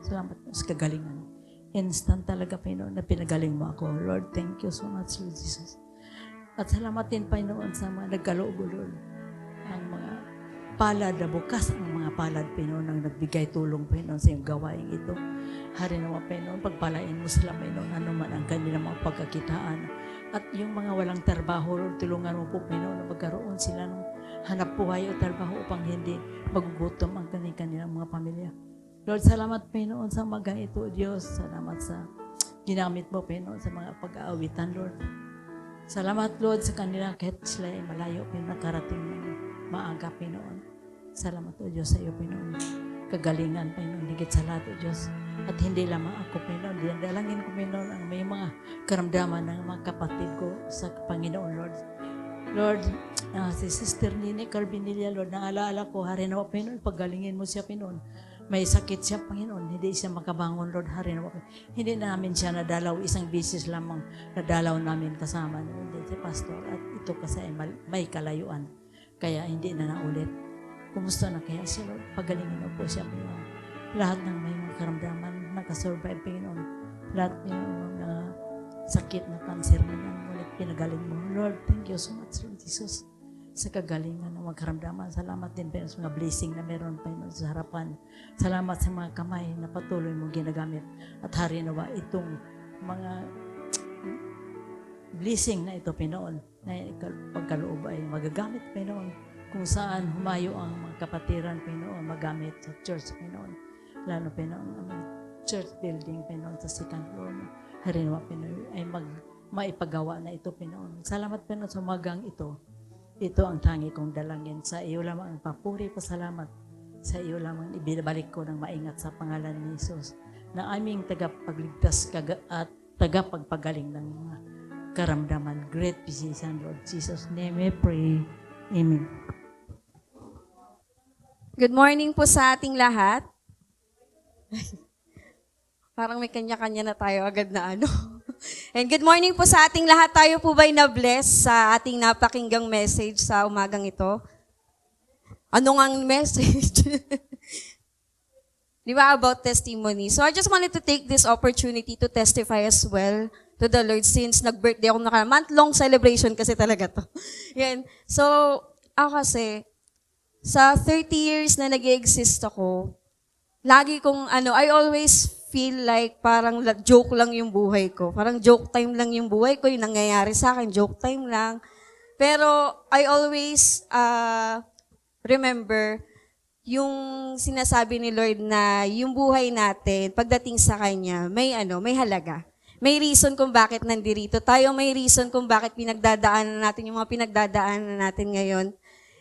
S5: Salamat po sa kagalingan. Instant talaga, Panginoon, na pinagaling mo ako. Lord, thank you so much, Lord Jesus. At salamat din, Panginoon, sa mga nagkaloob, Lord. Ang mga palad na bukas, ang mga palad, Panginoon, ang nagbigay tulong, Panginoon, sa iyong gawain ito. Hari naman, Panginoon, pagpalain mo sila, Panginoon, ano man ang kanilang mga pagkakitaan. At yung mga walang trabaho, Lord, tulungan mo po, Panginoon, na magkaroon sila ng hanap buhay o trabaho upang hindi magugutom ang kanilang mga pamilya. Lord, salamat, Panginoon, sa magang ito, Diyos. Salamat sa ginamit mo, Panginoon, sa mga pag-aawitan, Lord. Salamat, Lord, sa kanila kahit sila ay malayo, Panginoon, nakarating ng maaga, Panginoon. Salamat, O Diyos, sa iyo, Panginoon. Kagalingan, Panginoon, higit sa lahat, O Diyos. At hindi lamang ako, Panginoon. Dalangin ko, Panginoon, ang may mga karamdaman ng mga kapatid ko sa Panginoon, Lord. Lord, si Sister Nini Carbinilla, Lord, naalaala ko, hari na, Panginoon, paggalingin mo siya, Panginoon. May sakit siya, Panginoon. Hindi siya makabangon, Lord. Hari na, hindi namin siya nadalaw. Isang bisis lamang nadalaw namin kasama namin si Pastor. At ito kasi ay may kalayuan. Kaya hindi na naulit. Kumusta na kaya siya, Lord? Pagalingin mo po siya, Panginoon. Lahat ng may mga karamdaman, nakasurvive, Panginoon. Lahat, Panginoon, na sakit na cancer na niya. Ngunit pinagaling mo. Lord, thank you so much, Lord Jesus, sa kagalingan ng mga karamdaman. Salamat din, Panginoon, sa mga blessing na meron, Panginoon, sa harapan. Salamat sa mga kamay na patuloy mong ginagamit. At hari nawa itong mga blessing na ito, Panginoon, na pagkaloob ay magagamit, Panginoon, kung saan humayo ang mga kapatiran, Panginoon, magamit sa church, Panginoon. Lalo, Panginoon, ang church building, Panginoon, sa second floor. Hari nawa, Panginoon, ay maipagawa na ito, Panginoon. Salamat, Panginoon, sa magang ito. Ito ang tangi kong dalangin. Sa iyo lamang ang papuri, pasalamat. Sa iyo lamang ibinabalik ko ng maingat sa pangalan ni Jesus na aming tagapagligtas at tagapagpagaling ng mga karamdaman. Great physician, Lord Jesus' name we pray. Amen.
S7: Good morning po sa ating lahat. Parang may kanya-kanya na tayo agad na ano. And good morning po sa ating lahat. Tayo po ba'y na-bless sa ating napakinggang message sa umagang ito? Ano ngang message? Di ba, about testimony? So I just wanted to take this opportunity to testify as well to the Lord since nag-birthday ako month-long celebration kasi talaga to. Yan. So, ako kasi, sa 30 years na nag-exist ako, lagi kong I always feel like parang joke lang yung buhay ko. Parang joke time lang yung buhay ko. Yung nangyayari sa akin, joke time lang. Pero I always remember yung sinasabi ni Lord na yung buhay natin, pagdating sa Kanya, may halaga. May reason kung bakit nandirito tayo. May reason kung bakit pinagdadaanan natin yung mga pinagdadaanan natin ngayon.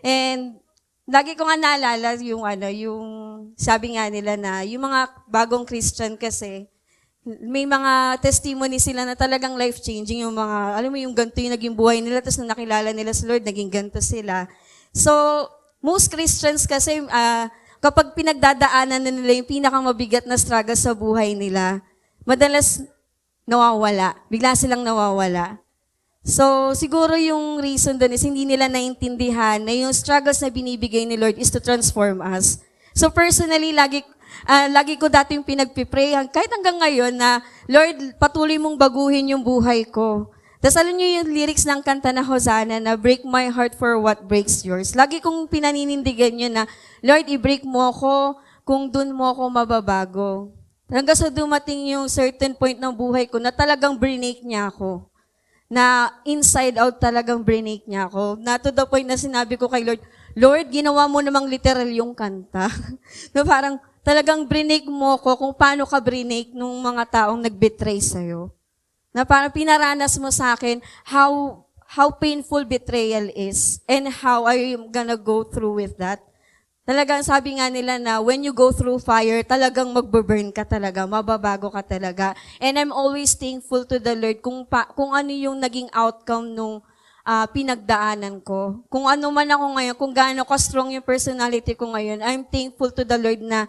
S7: And lagi ko nga naalala yung sabi nga nila na yung mga bagong Christian kasi, may mga testimony sila na talagang life-changing yung mga, alam mo yung ganito yung naging buhay nila, tapos na nakilala nila si Lord, naging ganito sila. So, most Christians kasi, kapag pinagdadaanan na nila yung pinakamabigat na struggle sa buhay nila, madalas nawawala. Bigla silang nawawala. So, siguro yung reason doon is hindi nila naintindihan na yung struggles na binibigay ni Lord is to transform us. So, personally, lagi ko dati yung pinagpipray, kahit hanggang ngayon na, Lord, patuloy mong baguhin yung buhay ko. Tapos alam niyo yung lyrics ng kanta na Hosanna na break my heart for what breaks yours. Lagi kong pinaninindigan yun na, Lord, i-break mo ako kung dun mo ako mababago. Hanggang sa dumating yung certain point ng buhay ko na talagang brinake niya ako. Na inside out talagang brinake niya ako. Na to the point na sinabi ko kay Lord, Lord, ginawa mo namang literal yung kanta. Na parang talagang brinake mo ko kung paano ka brinake nung mga taong nag-betray sa'yo. Na parang pinaranas mo sa akin how painful betrayal is and how I'm gonna go through with that. Talagang sabi nga nila na when you go through fire, talagang magbe-burn ka talaga, mababago ka talaga. And I'm always thankful to the Lord kung ano yung naging outcome nung pinagdaanan ko. Kung ano man ako ngayon, kung gaano ka strong yung personality ko ngayon, I'm thankful to the Lord na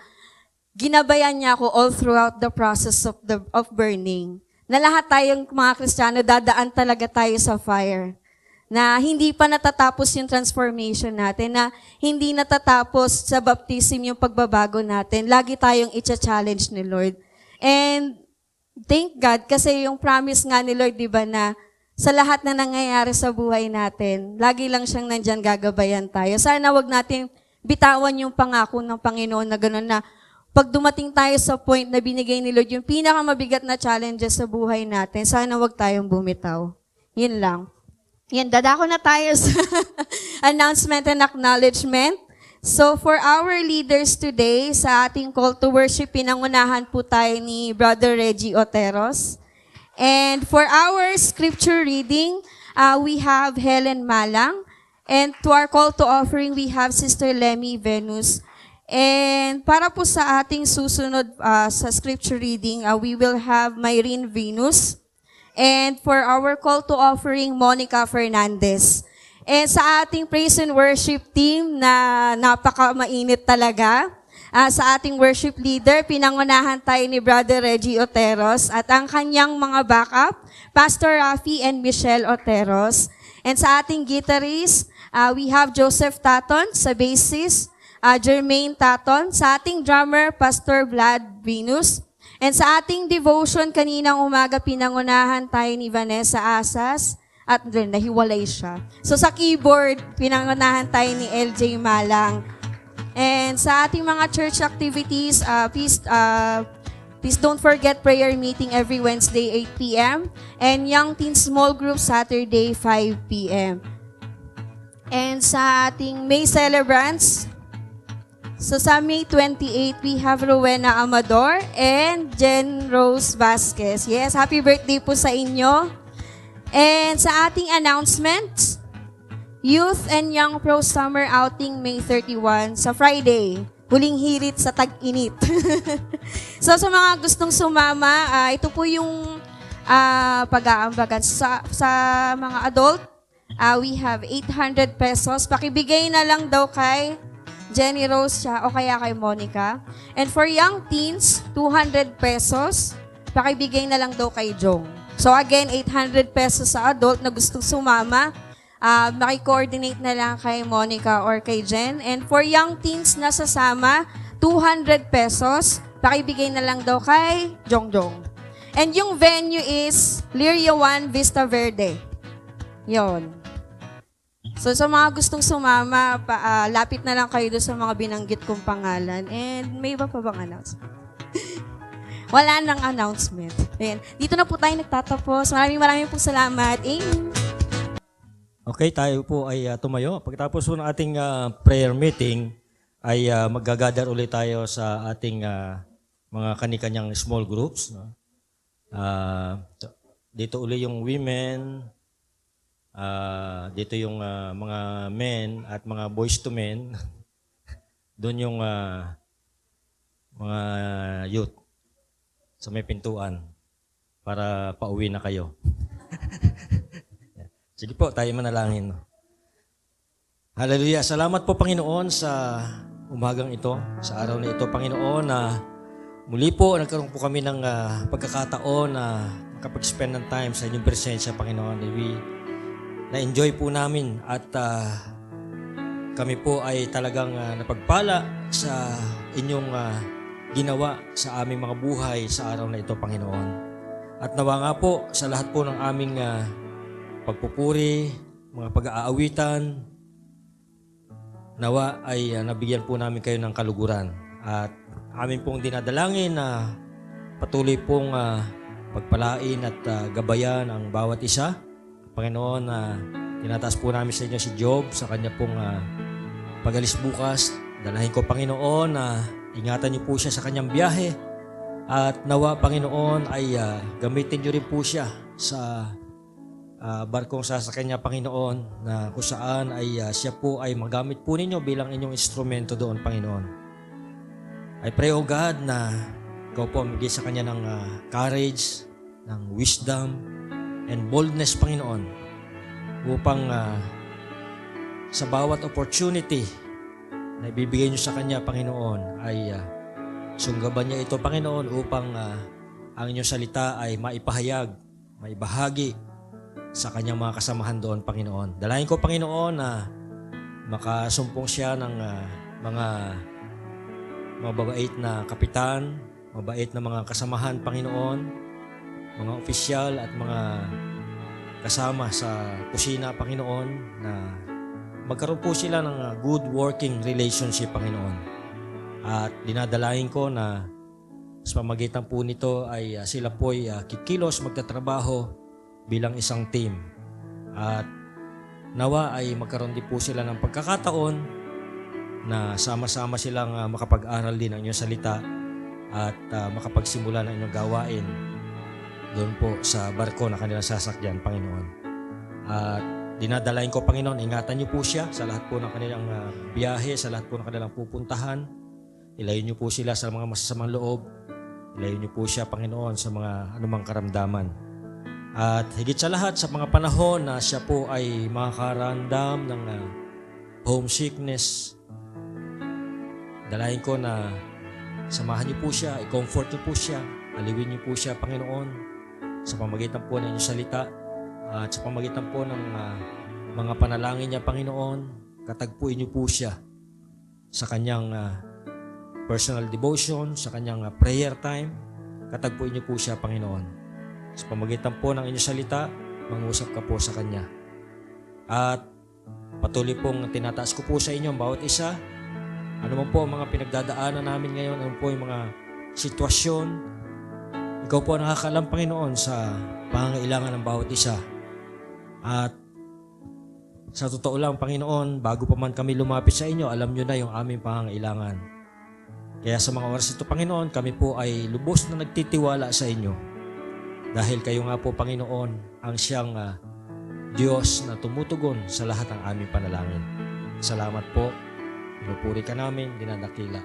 S7: ginabayan niya ako all throughout the process of burning. Na lahat tayong mga Kristiyano, dadaan talaga tayo sa fire. Na hindi pa natatapos yung transformation natin, na hindi natatapos sa baptism yung pagbabago natin. Lagi tayong i-challenge ni Lord. And thank God, kasi yung promise nga ni Lord, di ba, na sa lahat na nangyayari sa buhay natin, lagi lang siyang nandyan gagabayan tayo. Sana wag natin bitawan yung pangako ng Panginoon na gano'n na pag dumating tayo sa point na binigay ni Lord yung pinakamabigat na challenges sa buhay natin, sana wag tayong bumitaw. Yun lang. Yan, dadako na tayo sa announcement and acknowledgement. So for our leaders today, sa ating call to worship, pinangunahan po tayo ni Brother Reggie Oteros. And for our scripture reading, we have Helen Malang. And to our call to offering, we have Sister Lemmy Venus. And para po sa ating susunod sa scripture reading, we will have Myrene Venus. And for our call to offering, Monica Fernandez. And sa ating praise and worship team na napaka-mainit talaga, sa ating worship leader, pinangunahan tayo ni Brother Reggie Oteros at ang kanyang mga backup, Pastor Rafi and Michelle Oteros. And sa ating guitarist, we have Joseph Taton sa bassist, Jermaine Taton. Sa ating drummer, Pastor Vlad Venus. And sa ating devotion, kaninang umaga, pinangunahan tayo ni Vanessa Asas at nahiwalay siya. So sa keyboard, pinangunahan tayo ni LJ Malang. And sa ating mga church activities, please don't forget prayer meeting every Wednesday, 8 p.m. And Young Teen Small Group, Saturday, 5 p.m. And sa ating May celebrants, so sa May 28, we have Rowena Amador and Jen Rose Vasquez. Yes, happy birthday po sa inyo. And sa ating announcements, Youth and Young Pro Summer Outing May 31 sa Friday. Huling hirit sa tag-init. So sa mga gustong sumama, ito po yung pag-aambagan. Sa mga adult, we have 800 pesos. Pakibigay na lang daw kay Jenny Rose siya o kaya kay Monica. And for young teens, 200 pesos. Pakibigay na lang daw kay Jong. So again, 800 pesos sa adult na gustong sumama. Maki-coordinate na lang kay Monica or kay Jen. And for young teens na sasama, 200 pesos. Pakibigay na lang daw kay Jongjong. And yung venue is Liria 1 Vista Verde. Yon. So sa mga gustong sumama, lapit na lang kayo doon sa mga binanggit kong pangalan. And may iba pa bang announcement? Wala nang announcement. Ayan. Dito na po tayo nagtatapos. Maraming pong salamat. Amen.
S4: Okay, tayo po ay tumayo. Pagkatapos po ng ating prayer meeting, ay maggagather ulit tayo sa ating mga kani-kanyang small groups. No? Dito uli yung women, dito yung mga men at mga boys to men. Doon yung mga youth sa may pintuan para pauwi na kayo. Sige po, tayo manalangin. Hallelujah. Salamat po, Panginoon, sa umagang ito, sa araw na ito, Panginoon, na muli po nagkaroon po kami ng pagkakataon na makapag-spend ng time sa inyong presensya, Panginoon. Na-enjoy po namin at kami po ay talagang napagpala sa inyong ginawa sa aming mga buhay sa araw na ito, Panginoon. At nawa nga po sa lahat po ng aming pagpupuri, mga pag-aawitan, nawa ay nabigyan po namin kayo ng kaluguran. At amin pong dinadalangin na patuloy pong pagpalain at gabayan ang bawat isa. Panginoon, tinataas po namin sa inyo si Job sa kanya pong pag-alis bukas. Dalahin ko, Panginoon, na ingatan niyo po siya sa kanyang biyahe. At nawa, Panginoon, ay gamitin niyo rin po siya sa barkong sasakyan niya, Panginoon, na kung saan ay siya po ay magamit po ninyo bilang inyong instrumento doon, Panginoon. I pray, O God, na ikaw po magiging sa kanya ng courage, ng wisdom, and boldness, Panginoon, upang sa bawat opportunity na ibibigay niyo sa kanya, Panginoon, ay sunggaban niya ito, Panginoon, upang ang inyong salita ay maipahayag, maibahagi sa kanyang mga kasamahan doon, Panginoon. Dalahin ko, Panginoon, na makasumpong siya ng mga mababait na kapitan, mabait na mga kasamahan, Panginoon, mga opisyal at mga kasama sa kusina, Panginoon, na magkaroon po sila ng good working relationship, Panginoon. At dinadalahin ko na sa pamagitan po nito ay sila po ay kikilos, magtatrabaho bilang isang team. At nawa ay magkaroon din po sila ng pagkakataon na sama-sama silang makapag-aral din ng inyong salita at makapagsimula ng inyong gawain doon po sa barko na kanilang sasakyan, Panginoon. At dinadalain ko, Panginoon, ingatan niyo po siya sa lahat po ng kanilang biyahe, sa lahat po ng kanilang pupuntahan. Ilayo niyo po sila sa mga masasamang loob. Ilayo niyo po siya, Panginoon, sa mga anumang karamdaman. At higit sa lahat, sa mga panahon na siya po ay makakarandam ng homesickness, dalahin ko na samahan niyo po siya, i-comfort niyo po siya, aliwin niyo po siya, Panginoon, sa pamagitan po ng inyong salita at sa pamagitan po ng mga panalangin niya, Panginoon. Katagpuin niyo po siya sa kanyang personal devotion, sa kanyang prayer time. Katagpuin niyo po siya, Panginoon. Sa pamagitan po ng inyong salita, mangusap ka po sa Kanya. At patuloy pong tinataas ko po sa inyo ang bawat isa. Ano man po ang mga pinagdadaanan namin ngayon, ano po yung mga sitwasyon, ikaw po ang nakakaalam, Panginoon, sa pangangailangan ng bawat isa. At sa totoo lang, Panginoon, bago pa man kami lumapit sa inyo, alam nyo na yung aming pangangailangan. Kaya sa mga oras ito, Panginoon, kami po ay lubos na nagtitiwala sa inyo. Dahil kayo nga po, Panginoon, ang siyang Diyos na tumutugon sa lahat ng aming panalangin. Salamat po. Pinupuri ka namin, dinadakila.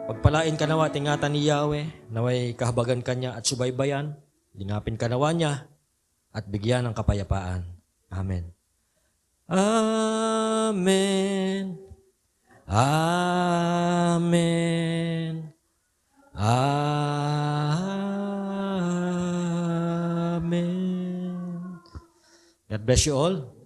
S4: Pagpalain ka nawa at ingatan ni Yahweh, naway kahabagan ka niya at subaybayan, lingapin ka nawa niya at bigyan ng kapayapaan. Amen. Amen. Amen. Amen. God bless you all.